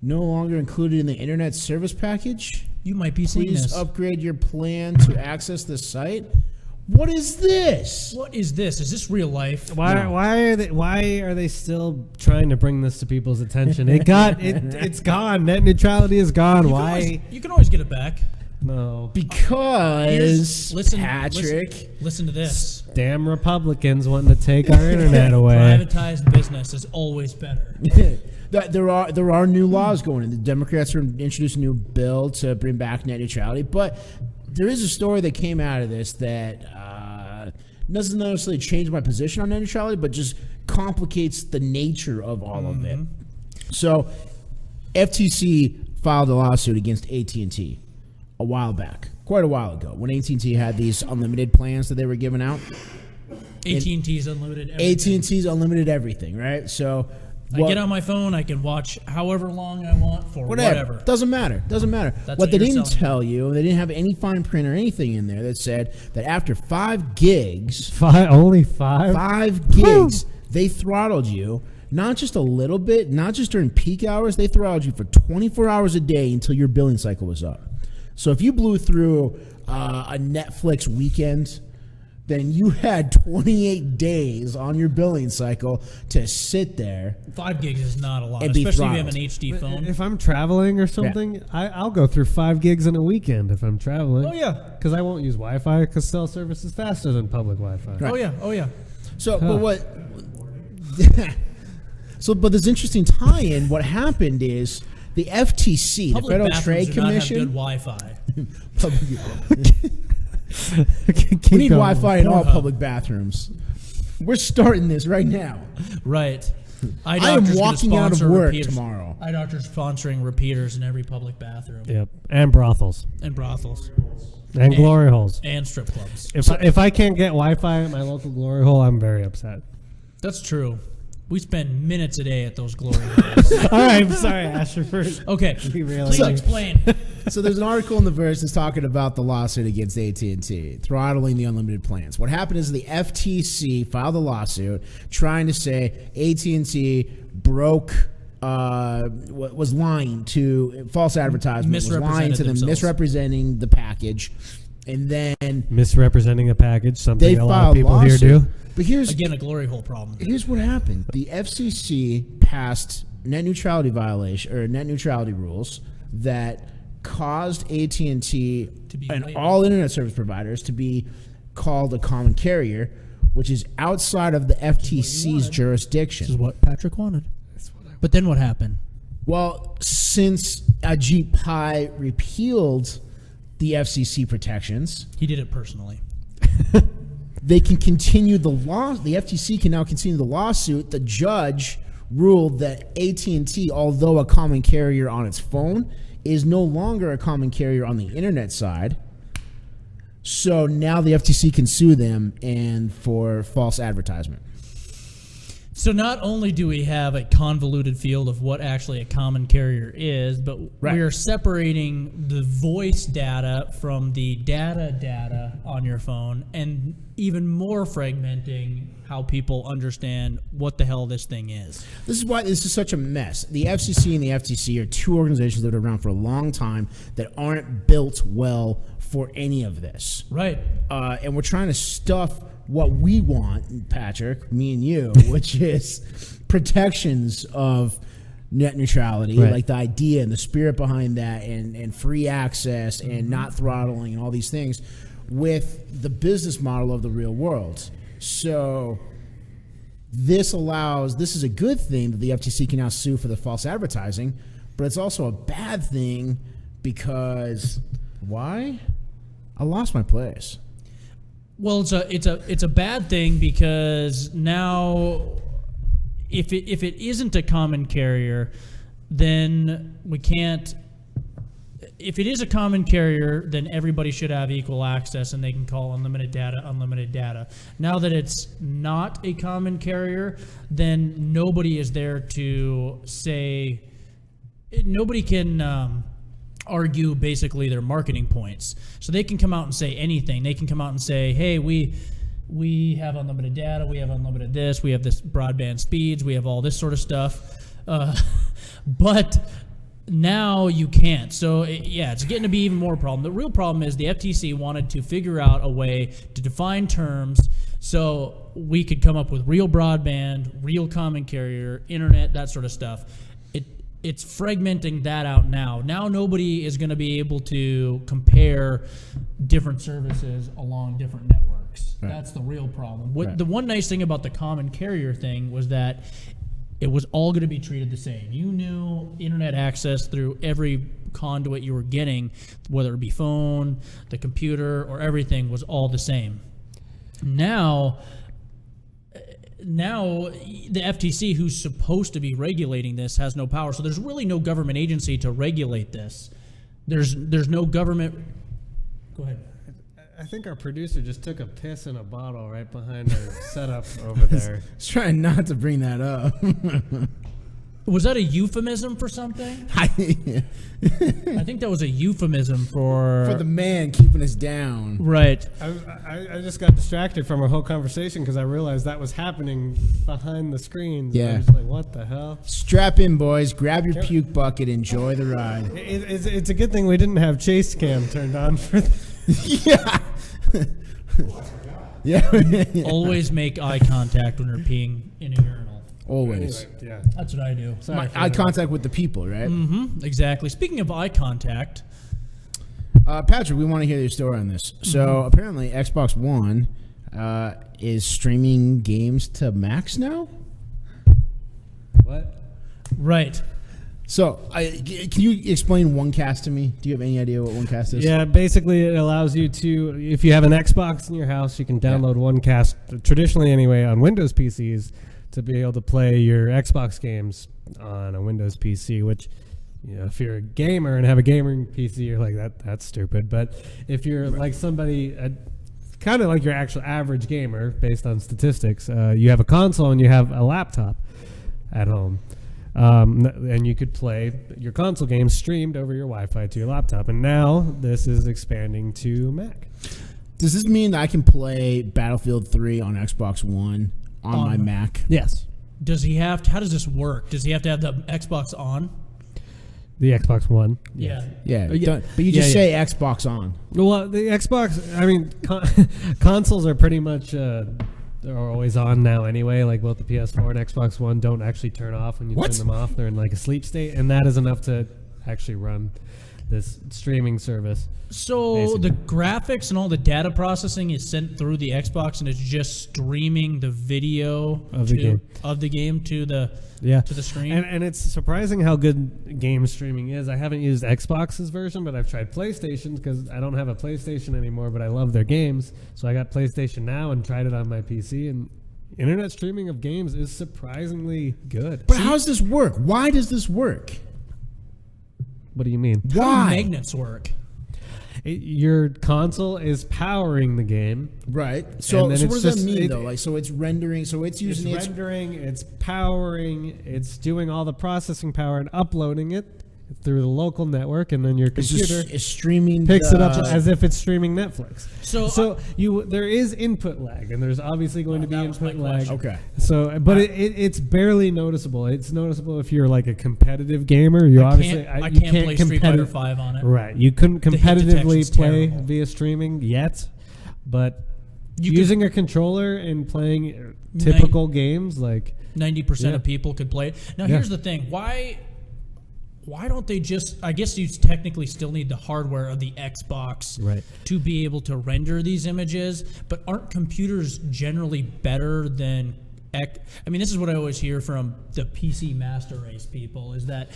Speaker 1: No longer included in the internet service package.
Speaker 2: You might be seeing
Speaker 1: Please
Speaker 2: this.
Speaker 1: upgrade your plan to access the site. What is this?
Speaker 2: What is this? Is this real life?
Speaker 3: Why are they still trying to bring this to people's attention? It's gone. Net neutrality is gone. Why?
Speaker 2: You can always get it back.
Speaker 3: No.
Speaker 1: Because
Speaker 2: Listen to this.
Speaker 3: Damn Republicans wanting to take our internet away.
Speaker 2: Privatized business is always better.
Speaker 1: There are new laws going in. The Democrats are introducing a new bill to bring back net neutrality, but there is a story that came out of this that doesn't necessarily change my position on net neutrality, but just complicates the nature of all of it. So, FTC filed a lawsuit against AT&T a while back, quite a while ago, when AT&T had these unlimited plans that they were giving out.
Speaker 2: AT&T's unlimited everything.
Speaker 1: AT&T's unlimited everything, right? So
Speaker 2: I get on my phone, I can watch however long I want for whatever.
Speaker 1: Doesn't matter.
Speaker 2: That's
Speaker 1: What they
Speaker 2: you're
Speaker 1: didn't
Speaker 2: selling.
Speaker 1: tell you, they didn't have any fine print or anything in there that said that after 5 gigs,
Speaker 3: Only 5?
Speaker 1: 5 gigs, they throttled you. Not just a little bit, not just during peak hours, they throttled you for 24 hours a day until your billing cycle was up. So if you blew through a Netflix weekend, then you had 28 days on your billing cycle to sit there.
Speaker 2: 5 gigs is not a lot,
Speaker 1: And be
Speaker 2: especially if you have an
Speaker 1: throttled.
Speaker 2: HD phone.
Speaker 3: If I'm traveling or something, I'll go through 5 gigs in a weekend if I'm traveling.
Speaker 2: Oh, yeah.
Speaker 3: Because I won't use Wi-Fi because cell service is faster than public Wi-Fi.
Speaker 1: Right.
Speaker 2: Oh, yeah.
Speaker 1: So, but what? But this interesting tie-in. What happened is the FTC,
Speaker 2: Public
Speaker 1: the Federal
Speaker 2: bathrooms
Speaker 1: Trade
Speaker 2: do not have
Speaker 1: Commission.
Speaker 2: good Wi-Fi.
Speaker 1: We need Wi-Fi in all
Speaker 2: Pornhub.
Speaker 1: public bathrooms. We're starting this right now.
Speaker 2: Right.
Speaker 1: I am
Speaker 2: iDoctor's gonna
Speaker 1: walking out of
Speaker 2: sponsor
Speaker 1: work
Speaker 2: repeaters.
Speaker 1: tomorrow.
Speaker 2: iDoctor's sponsoring repeaters in every public bathroom.
Speaker 3: Yep. And brothels.
Speaker 2: And brothels.
Speaker 3: And glory holes.
Speaker 2: And strip clubs.
Speaker 3: If I can't get Wi-Fi at my local glory hole, I'm very upset.
Speaker 2: That's true. We spend minutes a day at those glory holes.
Speaker 3: All right, I'm sorry, Asher.
Speaker 2: Okay.
Speaker 3: We really-
Speaker 2: Please explain.
Speaker 1: So there's an article in the Verse that's talking about the lawsuit against AT&T, throttling the unlimited plans. What happened is the FTC filed a lawsuit trying to say AT&T broke, was lying to false advertisement, was lying to them,
Speaker 2: themselves.
Speaker 1: misrepresenting the package, and then
Speaker 3: Misrepresenting a package, something
Speaker 1: they
Speaker 3: a lot of
Speaker 1: filed
Speaker 3: people here
Speaker 1: lawsuit.
Speaker 3: do.
Speaker 1: But
Speaker 2: Again, a glory hole problem.
Speaker 1: here's what happened. The FCC passed net neutrality net neutrality rules that caused AT&T
Speaker 2: To be
Speaker 1: and
Speaker 2: labeled.
Speaker 1: all internet service providers to be called a common carrier, which is outside of the FTC's
Speaker 2: This is
Speaker 1: jurisdiction.
Speaker 2: what Patrick wanted. But then what happened?
Speaker 1: Well, since Ajit Pai repealed the FCC protections,
Speaker 2: He did it personally.
Speaker 1: they can continue the law. The FTC can now continue the lawsuit. The judge ruled that AT&T, although a common carrier on its phone, is no longer a common carrier on the internet side. So now the FTC can sue them and for false advertisement.
Speaker 2: So not only do we have a convoluted field of what actually a common carrier is, but we are separating the voice data from the data on your phone, and even more fragmenting how people understand what the hell this thing is.
Speaker 1: This is why this is such a mess. The FCC and the FTC are two organizations that have been around for a long time that aren't built well for any of this.
Speaker 2: Right.
Speaker 1: And we're trying to stuff what we want, Patrick, me and you, which is protections of net neutrality, like the idea and the spirit behind that, and free access and not throttling and all these things, with the business model of the real world. So this is a good thing that the FTC can now sue for the false advertising, but it's also a bad thing because why? I lost my place.
Speaker 2: Well, it's a bad thing because now, if it isn't a common carrier, then we can't. If it is a common carrier, then everybody should have equal access and they can call unlimited data. Now that it's not a common carrier, then nobody is there to say. Nobody can. Argue basically their marketing points. So they can come out and say anything. They can come out and say, hey, we have unlimited data, we have unlimited this, we have this broadband speeds, we have all this sort of stuff. But now you can't. So it's getting to be even more problem. The real problem is the FTC wanted to figure out a way to define terms so we could come up with real broadband, real common carrier, internet, that sort of stuff. It's fragmenting that out now. Now nobody is going to be able to compare different services along different networks. Right. That's the real problem. The one nice thing about the common carrier thing was that it was all going to be treated the same. You knew internet access through every conduit you were getting, whether it be phone, the computer, or everything was all the same. Now the FTC, who's supposed to be regulating this, has no power. So there's really no government agency to regulate this. There's no government. Go ahead.
Speaker 3: I think our producer just took a piss in a bottle right behind our setup over there.
Speaker 1: I was trying not to bring that up.
Speaker 2: Was that a euphemism for something? I think that was a euphemism for
Speaker 1: the man keeping us down.
Speaker 2: Right.
Speaker 3: I just got distracted from our whole conversation because I realized that was happening behind the screens.
Speaker 1: Yeah.
Speaker 3: I was like, what the hell? Strap
Speaker 1: in, boys. Grab your puke bucket. Enjoy the ride.
Speaker 3: It's a good thing we didn't have chase cam turned on for.
Speaker 1: Yeah. Yeah.
Speaker 2: Always make eye contact when you're peeing in a urinal.
Speaker 1: Always.
Speaker 3: Anyway, yeah.
Speaker 2: That's what I do.
Speaker 1: Eye contact with the people, right?
Speaker 2: Mm-hmm. Exactly. Speaking of eye contact.
Speaker 1: Patrick, we want to hear your story on this. So apparently Xbox One is streaming games to Macs now?
Speaker 3: What?
Speaker 1: Right. So, can you explain OneCast to me? Do you have any idea what OneCast is?
Speaker 3: Yeah, basically it allows you to, if you have an Xbox in your house, you can download OneCast, traditionally anyway, on Windows PCs, to be able to play your Xbox games on a Windows PC, which, you know, if you're a gamer and have a gaming PC, you're like, that's stupid. But if you're like somebody, kind of like your actual average gamer, based on statistics, you have a console and you have a laptop at home. And you could play your console games streamed over your Wi-Fi to your laptop. And now this is expanding to Mac.
Speaker 1: Does this mean that I can play Battlefield 3 on Xbox One on my Mac?
Speaker 3: Yes.
Speaker 2: Does he have to, how does this work? Does he have to have the Xbox on?
Speaker 3: The Xbox One.
Speaker 2: Yeah.
Speaker 1: Yeah. But you just say Xbox on.
Speaker 3: Well, the Xbox, I mean, consoles are pretty much... they're always on now anyway. Like both the PS4 and Xbox One don't actually turn off when you turn them off. They're in like a sleep state, and that is enough to actually run this streaming service.
Speaker 2: So
Speaker 3: basically.
Speaker 2: the graphics and all the data processing is sent through the Xbox, and it's just streaming the video of the game to the screen.
Speaker 3: And it's surprising how good game streaming is. I haven't used Xbox's version, but I've tried PlayStation's because I don't have a PlayStation anymore, but I love their games. So I got PlayStation Now and tried it on my PC, and internet streaming of games is surprisingly good.
Speaker 1: But how does this work? Why does this work?
Speaker 3: What do you mean?
Speaker 2: How do magnets work?
Speaker 3: your console is powering the game.
Speaker 1: Right. So,
Speaker 3: And then
Speaker 1: so
Speaker 3: it's
Speaker 1: what does
Speaker 3: just-
Speaker 1: that mean
Speaker 3: it-
Speaker 1: though? Like, so it's rendering. So it's using
Speaker 3: It's rendering, it's powering, it's doing all the processing power and uploading it through the local network, and then your
Speaker 1: it's
Speaker 3: computer
Speaker 1: just it's streaming.
Speaker 3: picks it up
Speaker 1: the-
Speaker 3: as if it's streaming Netflix.
Speaker 2: So
Speaker 3: There is input lag, and there's obviously going to be
Speaker 2: that was my
Speaker 3: input lag.
Speaker 2: question.
Speaker 1: Okay.
Speaker 3: So, but it's barely noticeable. It's noticeable if you're like a competitive gamer. You obviously
Speaker 2: I
Speaker 3: you
Speaker 2: can't play Street Fighter
Speaker 3: competi-
Speaker 2: 5 on it.
Speaker 3: Right, you couldn't
Speaker 2: The hit
Speaker 3: competitively
Speaker 2: detection's
Speaker 3: play
Speaker 2: terrible.
Speaker 3: via streaming yet, but
Speaker 2: You could-
Speaker 3: using a controller and playing typical games like
Speaker 2: 90%
Speaker 3: Yeah.
Speaker 2: of people could play it. Now,
Speaker 3: Yeah.
Speaker 2: here's the thing. Why don't they just... I guess you technically still need the hardware of the Xbox
Speaker 3: Right.
Speaker 2: to be able to render these images, but aren't computers generally better than... I mean, this is what I always hear from the PC master race people, is that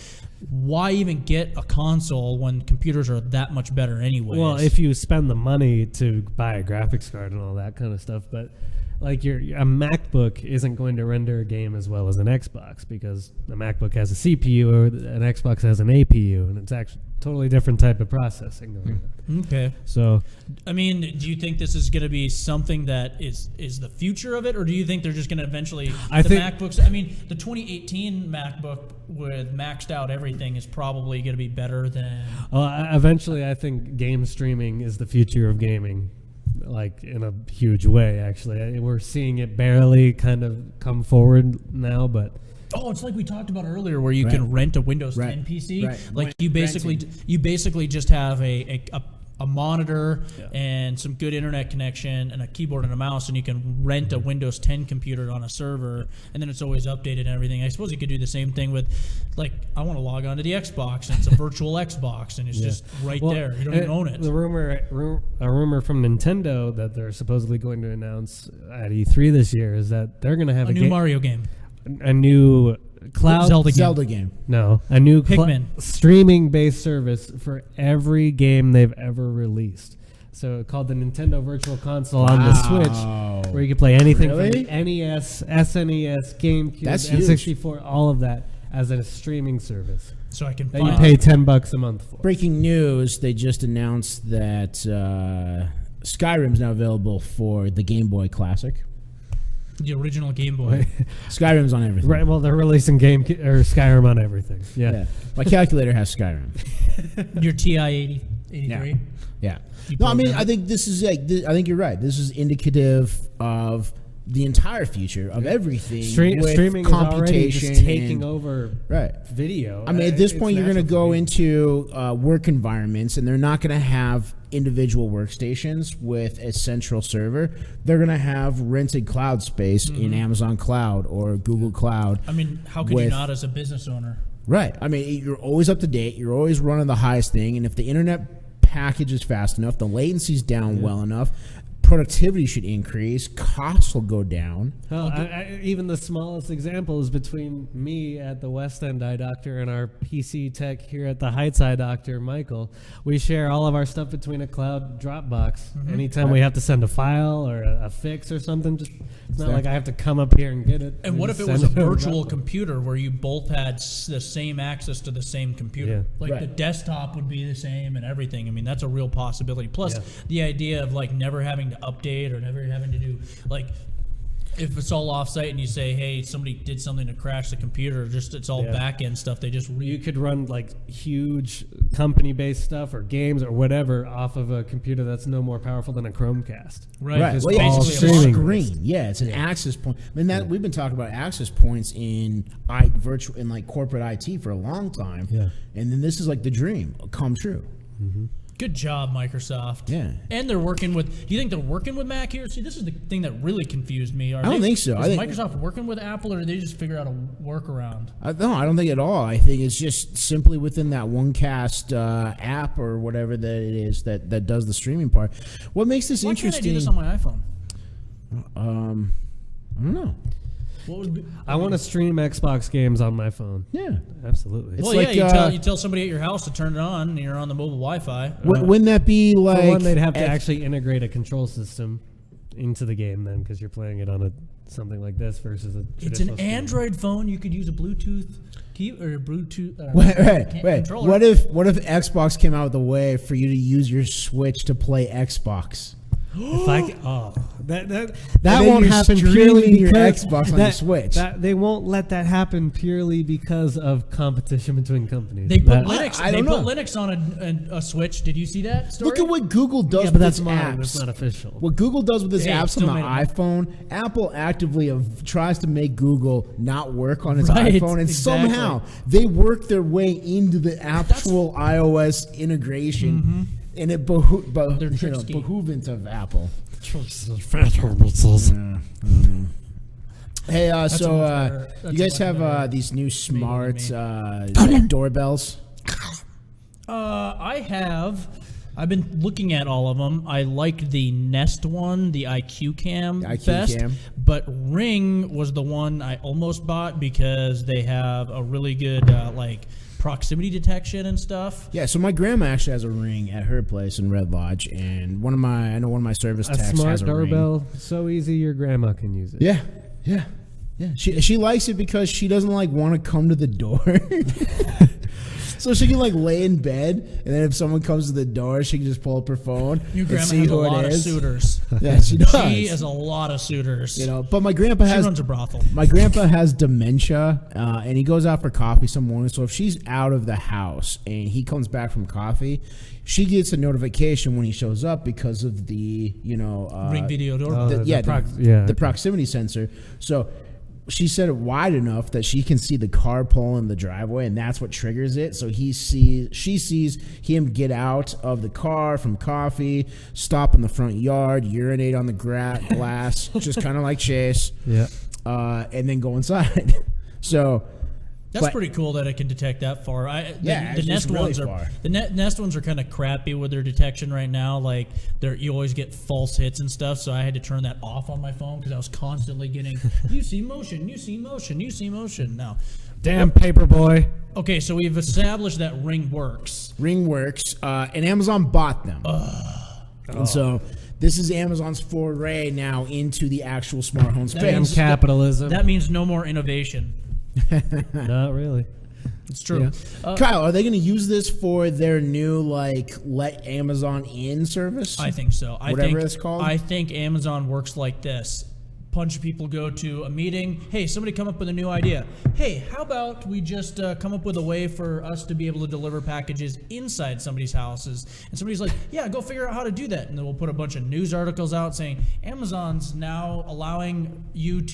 Speaker 2: why even get a console when computers are that much better anyways?
Speaker 3: Well, if you spend the money to buy a graphics card and all that kind of stuff, but like a MacBook isn't going to render a game as well as an Xbox, because a MacBook has a CPU or an Xbox has an APU, and it's actually a totally different type of processing going on.
Speaker 2: Okay.
Speaker 3: So
Speaker 2: I mean, do you think this is going to be something that is the future of it, or do you think they're just going to eventually MacBooks? I mean, the 2018 MacBook with maxed out everything is probably going to be better than.
Speaker 3: Eventually, I think game streaming is the future of gaming, like in a huge way. Actually, we're seeing it barely kind of come forward now, but.
Speaker 2: Oh, it's like we talked about earlier, where you
Speaker 1: Right.
Speaker 2: can rent a Windows
Speaker 1: Right.
Speaker 2: 10 PC.
Speaker 1: Right.
Speaker 2: Like you basically just have a monitor and some good internet connection and a keyboard and a mouse, and you can rent a Windows 10 computer on a server, and then it's always updated and everything. I suppose you could do the same thing with, like, I want to log on to the Xbox, and it's a virtual Xbox, and it's just right there. You don't even own it.
Speaker 3: The rumor from Nintendo that they're supposedly going to announce at E3 this year is that they're going to have
Speaker 2: A new Mario game.
Speaker 3: a new cloud
Speaker 2: Zelda game.
Speaker 3: No, a new
Speaker 2: Pikmin.
Speaker 3: streaming-based service for every game they've ever released. So called the Nintendo Virtual Console on the Switch, where you can play anything from
Speaker 1: Really?
Speaker 3: the NES, SNES, GameCube,
Speaker 1: That's
Speaker 3: N64, all of that as a streaming service
Speaker 2: So I can
Speaker 3: that you
Speaker 2: find
Speaker 3: pay $10 a month for.
Speaker 1: Breaking news: they just announced that Skyrim's now available for the Game Boy Classic.
Speaker 2: the original Game Boy.
Speaker 1: Skyrim's on everything.
Speaker 3: Right. Well, they're releasing Skyrim on everything. Yeah.
Speaker 1: My calculator has Skyrim.
Speaker 2: Your TI 83.
Speaker 1: Yeah.
Speaker 2: You
Speaker 1: No, I mean,
Speaker 2: program
Speaker 1: I think this is like, I think you're right. This is indicative of the entire future of everything. with
Speaker 3: Streaming is already just
Speaker 1: computation
Speaker 3: taking
Speaker 1: and-
Speaker 3: over
Speaker 1: Right.
Speaker 3: video.
Speaker 1: I mean, at this
Speaker 3: It's
Speaker 1: point, you're going to
Speaker 3: natural
Speaker 1: go
Speaker 3: for me.
Speaker 1: into work environments, and they're not going to have individual workstations with a central server. They're going to have rented cloud space in Amazon Cloud or Google Cloud.
Speaker 2: I mean, how could you
Speaker 1: With-
Speaker 2: not as a business owner?
Speaker 1: Right. I mean, you're always up to date. You're always running the highest thing. And if the internet package is fast enough, the latency's down well enough, productivity should increase, costs will go down.
Speaker 3: Hell, even the smallest example is between me at the West End Eye Doctor and our PC tech here at the Heights Eye Doctor, Michael. We share all of our stuff between a cloud Dropbox. Anytime we have to send a file or a fix or something, it's not like I have to come up here and get it.
Speaker 2: And
Speaker 3: We
Speaker 2: what if
Speaker 3: just
Speaker 2: it was a
Speaker 3: send over
Speaker 2: virtual
Speaker 3: Dropbox.
Speaker 2: computer where you both had the same access to the same computer?
Speaker 3: Yeah.
Speaker 2: Like
Speaker 1: Right.
Speaker 2: the desktop would be the same and everything. I mean, that's a real possibility. Plus,
Speaker 3: Yeah.
Speaker 2: the idea of like never having to update or never having to do like. If it's all offsite and you say, "Hey, somebody did something to crash the computer," just it's all
Speaker 3: Yeah.
Speaker 2: back end stuff. They just
Speaker 3: You could run like huge company-based stuff or games or whatever off of a computer that's no more powerful than a Chromecast.
Speaker 2: right. It's
Speaker 1: Well, yeah,
Speaker 3: all
Speaker 1: it's
Speaker 2: basically
Speaker 1: just a
Speaker 3: streaming.
Speaker 1: screen. Yeah, it's an access point. I mean, that we've been talking about access points in virtual in like corporate IT for a long time.
Speaker 3: Yeah.
Speaker 1: And then this is like the dream come true.
Speaker 2: Good job, Microsoft.
Speaker 1: Yeah.
Speaker 2: And they're working with. Do you think they're working with Mac here? See, this is the thing that really confused me.
Speaker 1: I don't think so.
Speaker 2: Is
Speaker 1: I think-
Speaker 2: Microsoft working with Apple, or did they just figure out a workaround?
Speaker 1: No, I don't think at all. I think it's just simply within that OneCast app or whatever that it is that does the streaming part. What makes this
Speaker 2: Why can't I
Speaker 1: interesting?
Speaker 2: do this on my iPhone?
Speaker 1: I don't know.
Speaker 2: What would be,
Speaker 3: I want to stream Xbox games on my phone.
Speaker 1: Yeah.
Speaker 3: Absolutely.
Speaker 1: It's
Speaker 2: well,
Speaker 1: like,
Speaker 2: yeah, you tell somebody at your house to turn it on, and you're on the mobile Wi-Fi.
Speaker 1: Wouldn't that be like?
Speaker 3: For one, they'd have to
Speaker 1: X-
Speaker 3: actually integrate a control system into the game then, because you're playing it on something like this versus a
Speaker 2: It's
Speaker 3: traditional
Speaker 2: an
Speaker 3: stream.
Speaker 2: Android phone. You could use a Bluetooth or Bluetooth.
Speaker 1: Wait.
Speaker 2: Controller.
Speaker 1: What if Xbox came out with a way for you to use your Switch to play Xbox?
Speaker 3: If I can, that
Speaker 1: won't happen purely
Speaker 3: because
Speaker 1: your Xbox on your Switch.
Speaker 3: They won't let that happen purely because of competition between companies.
Speaker 2: They put
Speaker 3: That-
Speaker 2: Linux.
Speaker 1: I
Speaker 2: They
Speaker 1: don't
Speaker 2: put
Speaker 1: know.
Speaker 2: Linux on a Switch. Did you see that story?
Speaker 1: Look at what Google does
Speaker 3: Yeah,
Speaker 1: with
Speaker 3: but that's
Speaker 1: its
Speaker 3: mine.
Speaker 1: apps.
Speaker 3: That's not official.
Speaker 1: What Google does with its
Speaker 2: Hey,
Speaker 1: apps
Speaker 2: still
Speaker 1: on the
Speaker 2: made it.
Speaker 1: iPhone, Apple actively tries to make Google not work on its
Speaker 2: Right,
Speaker 1: iPhone, and
Speaker 2: exactly.
Speaker 1: somehow they work their way into the actual iOS integration, and it
Speaker 2: They're tricksky.
Speaker 1: behoovent of Apple. Hey,
Speaker 2: a much better-
Speaker 1: you
Speaker 2: that's
Speaker 1: guys
Speaker 2: a much
Speaker 1: have
Speaker 2: better
Speaker 1: these new smart
Speaker 2: than
Speaker 1: doorbells?
Speaker 2: I have. I've been looking at all of them. I like the Nest one, the IQ Cam,
Speaker 1: The IQ
Speaker 2: best.
Speaker 1: Cam.
Speaker 2: But Ring was the one I almost bought because they have a really good proximity detection and stuff.
Speaker 1: Yeah, so my grandma actually has a Ring at her place in Red Lodge, and I know one of my service
Speaker 3: A
Speaker 1: techs
Speaker 3: smart
Speaker 1: has a Ring.
Speaker 3: doorbell, so easy your grandma can use it.
Speaker 1: Yeah. She likes it because she doesn't want to come to the door. So she can lay in bed, and then if someone comes to the door, she can just pull up her phone
Speaker 2: Your
Speaker 1: and
Speaker 2: grandma
Speaker 1: see
Speaker 2: has a
Speaker 1: who
Speaker 2: lot
Speaker 1: it
Speaker 2: of
Speaker 1: is.
Speaker 2: suitors.
Speaker 1: Yeah, she does.
Speaker 2: She has a lot of suitors.
Speaker 1: But my grandpa
Speaker 2: She
Speaker 1: has
Speaker 2: runs a brothel.
Speaker 1: My grandpa has dementia, and he goes out for coffee some morning. So if she's out of the house and he comes back from coffee, she gets a notification when he shows up because of the
Speaker 2: Ring video doorbell.
Speaker 1: the proximity sensor. So she set it wide enough that she can see the car pull in the driveway, and that's what triggers it. So she sees him get out of the car from coffee, stop in the front yard, urinate on the glass, just kind of like Chase, and then go inside. So
Speaker 2: That's pretty cool that it can detect that far. The Nest
Speaker 1: really
Speaker 2: ones are
Speaker 1: far.
Speaker 2: Nest ones are kind of crappy with their detection right now. You always get false hits and stuff. So I had to turn that off on my phone because I was constantly getting you see motion, you see motion, you see motion. Now,
Speaker 3: Damn paperboy.
Speaker 2: okay, so we've established that Ring works.
Speaker 1: Ring works, and Amazon bought them. And so this is Amazon's foray now into the actual smart home space.
Speaker 3: Damn capitalism.
Speaker 2: That means no more innovation.
Speaker 3: Not really.
Speaker 2: It's true.
Speaker 1: Yeah. Kyle, are they going to use this for their new let Amazon in service?
Speaker 2: I think so.
Speaker 1: Whatever it's called?
Speaker 2: I think Amazon works like this. Bunch of people go to a meeting. Hey, somebody come up with a new idea. Hey, how about we just come up with a way for us to be able to deliver packages inside somebody's houses? And somebody's like, yeah, go figure out how to do that. And then we'll put a bunch of news articles out saying Amazon's now allowing them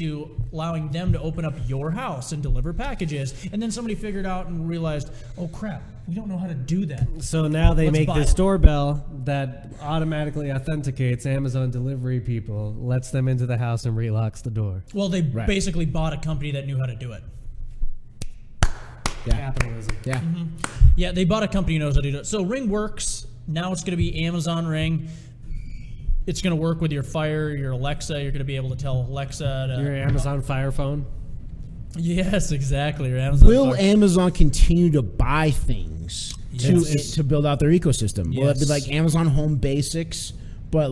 Speaker 2: to open up your house and deliver packages. And then somebody figured out and realized, oh crap, we don't know how to do that.
Speaker 3: So now they
Speaker 2: Let's
Speaker 3: make
Speaker 2: buy
Speaker 3: this
Speaker 2: it.
Speaker 3: doorbell that automatically authenticates Amazon delivery people, lets them into the house, and relocks the door.
Speaker 2: Well, they basically bought a company that knew how to do it.
Speaker 1: Yeah.
Speaker 3: Capitalism.
Speaker 1: Yeah.
Speaker 2: Yeah, they bought a company who knows how to do it. So Ring works. Now it's going to be Amazon Ring. It's going to work with your Fire, your Alexa. You're going to be able to tell Alexa to...
Speaker 3: Your Amazon Fire phone.
Speaker 2: Yes, exactly. Your Amazon
Speaker 1: Will
Speaker 2: Fire.
Speaker 1: Amazon continue to buy things
Speaker 2: Yes.
Speaker 1: to build out their ecosystem? Will it be
Speaker 2: Yes.
Speaker 1: like Amazon Home Basics, but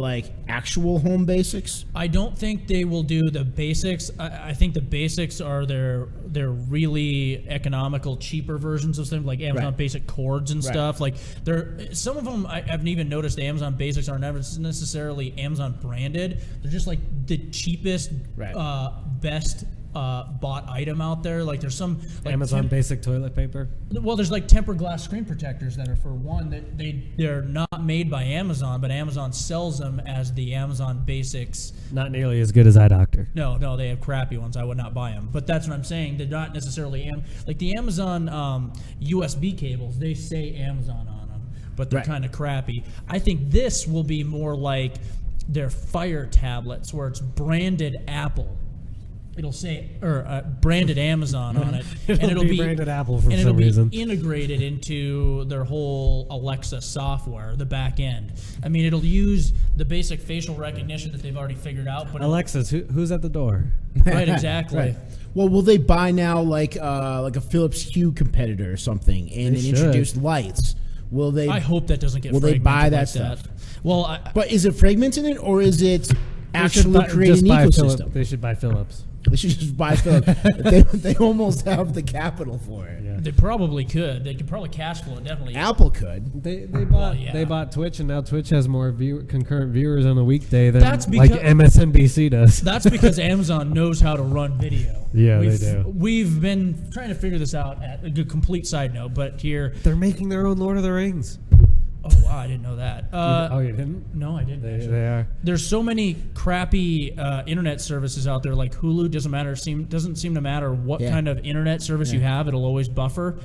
Speaker 1: actual home basics?
Speaker 2: I don't think they will do the basics. I think the basics are their really economical, cheaper versions of something like Amazon
Speaker 1: Right.
Speaker 2: Basic cords and
Speaker 1: Right.
Speaker 2: stuff. Some of them I haven't even noticed. The Amazon Basics aren't necessarily Amazon branded. They're just the cheapest,
Speaker 1: Right.
Speaker 2: best bought item out there. There's some
Speaker 3: Amazon Basic toilet paper.
Speaker 2: Well, there's tempered glass screen protectors that are for one that they're not made by Amazon, but Amazon sells them as the Amazon Basics.
Speaker 3: Not nearly as good as iDoctor.
Speaker 2: No, they have crappy ones. I would not buy them. But that's what I'm saying. They're not necessarily the Amazon USB cables. They say Amazon on them, but they're
Speaker 1: Right.
Speaker 2: kind of crappy. I think this will be more like their Fire tablets, where it's branded Apple. It'll say branded Amazon on it, and it'll be
Speaker 3: branded Apple for
Speaker 2: and it'll
Speaker 3: some
Speaker 2: be
Speaker 3: reason.
Speaker 2: integrated into their whole Alexa software, the back end. I mean, it'll use the basic facial recognition that they've already figured out. But
Speaker 3: Alexis, who's at the door?
Speaker 2: right, exactly.
Speaker 1: Right. Well, will they buy now like a Philips Hue competitor or something, and
Speaker 3: They
Speaker 1: then
Speaker 3: should.
Speaker 1: introduce lights? Will they?
Speaker 2: I hope that doesn't get.
Speaker 1: Will they
Speaker 2: fragmented
Speaker 1: buy that
Speaker 2: like
Speaker 1: stuff?
Speaker 2: Well,
Speaker 1: But is it fragmented, or is it
Speaker 3: They should
Speaker 1: actually
Speaker 3: buy-
Speaker 1: creating
Speaker 3: just
Speaker 1: an
Speaker 3: buy
Speaker 1: ecosystem?
Speaker 3: They should buy Philips.
Speaker 1: They should just buy Philip. They almost have the capital for it.
Speaker 3: Yeah.
Speaker 2: They probably could. They could probably cash flow it, definitely.
Speaker 1: Apple could.
Speaker 3: They bought Twitch, and now Twitch has more concurrent viewers on a weekday than
Speaker 2: That's because-
Speaker 3: like MSNBC does.
Speaker 2: That's because Amazon knows how to run video.
Speaker 3: Yeah, they do.
Speaker 2: We've been trying to figure this out at a complete side note, but here.
Speaker 3: They're making their own Lord of the Rings.
Speaker 2: Oh wow, I didn't know that.
Speaker 3: You didn't?
Speaker 2: No, I didn't. Actually.
Speaker 3: They are.
Speaker 2: There's so many crappy internet services out there, like Hulu. Doesn't seem to matter what kind of internet service you have, it'll always buffer.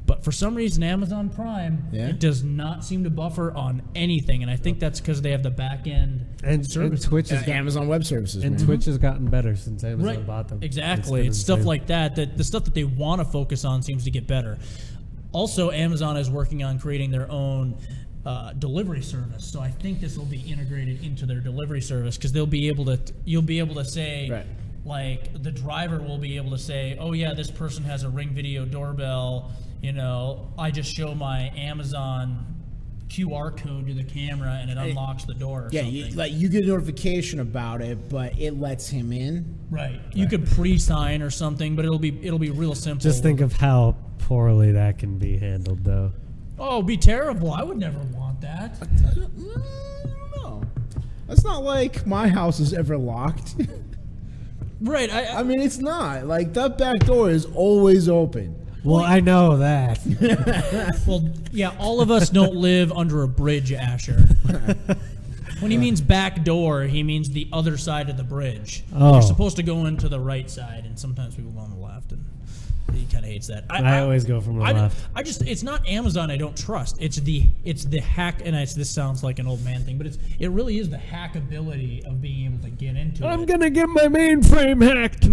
Speaker 2: But for some reason, Amazon Prime, it does not seem to buffer on anything, and I think that's because they have the back end
Speaker 3: And Twitch has
Speaker 1: Amazon Web Services.
Speaker 3: and
Speaker 1: man.
Speaker 3: Twitch has gotten better since Amazon bought them.
Speaker 2: Exactly. It's stuff like that. That the stuff that they want to focus on seems to get better. Also, Amazon is working on creating their own delivery service. So I think this will be integrated into their delivery service because you'll be able to say, like, the driver will be able to say, oh yeah, this person has a Ring Video doorbell. You know, I just show my Amazon QR code to the camera and it unlocks the door. Or something.
Speaker 1: You get a notification about it, but it lets him in.
Speaker 2: Right. You could pre-sign or something, but it'll be real simple.
Speaker 3: Just think of how poorly that can be handled, though.
Speaker 2: Oh, it'd be terrible. I would never want that.
Speaker 1: I don't know. It's not like my house is ever locked.
Speaker 2: Right.
Speaker 1: I mean, it's not. Like, that back door is always open.
Speaker 3: Well, I know that.
Speaker 2: Well, yeah, all of us don't live under a bridge, Asher. When he means back door, he means the other side of the bridge.
Speaker 3: Oh.
Speaker 2: You're supposed to go into the right side, and sometimes people go on the left, and he kind of hates that.
Speaker 3: I always go from the left.
Speaker 2: It's not Amazon I don't trust. It's the hack, and this sounds like an old man thing, but it really is the hackability of being able to get into it.
Speaker 3: I'm gonna get my mainframe hacked.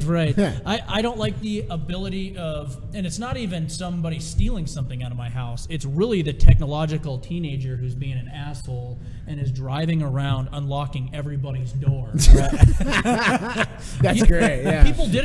Speaker 2: Right. I don't like the ability of, and it's not even somebody stealing something out of my house. It's really the technological teenager who's being an asshole and is driving around unlocking everybody's door.
Speaker 1: That's great. Yeah.
Speaker 2: People did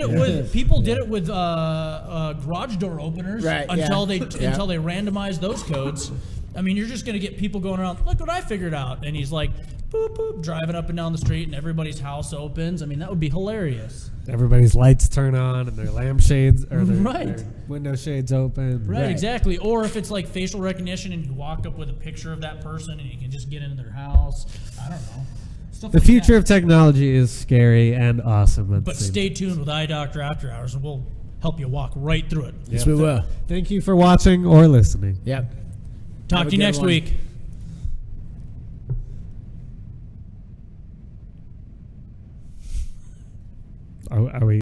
Speaker 2: it with garage door openers until they randomized those codes. I mean, you're just going to get people going around, look what I figured out. And he's like, boop, boop, driving up and down the street and everybody's house opens. I mean, that would be hilarious.
Speaker 3: Everybody's lights turn on and their lampshades or their
Speaker 2: Right.
Speaker 3: window shades open.
Speaker 2: Right, exactly. Or if it's like facial recognition and you walk up with a picture of that person and you can just get into their house. I don't know. Stuff
Speaker 3: The
Speaker 2: like
Speaker 3: future
Speaker 2: that.
Speaker 3: of technology is scary and awesome.
Speaker 2: But stay tuned with iDoctor After Hours and we'll help you walk right through it.
Speaker 1: Yes, we will.
Speaker 3: Thank you for watching or listening.
Speaker 1: Yep.
Speaker 2: Talk to you next week.
Speaker 3: Are we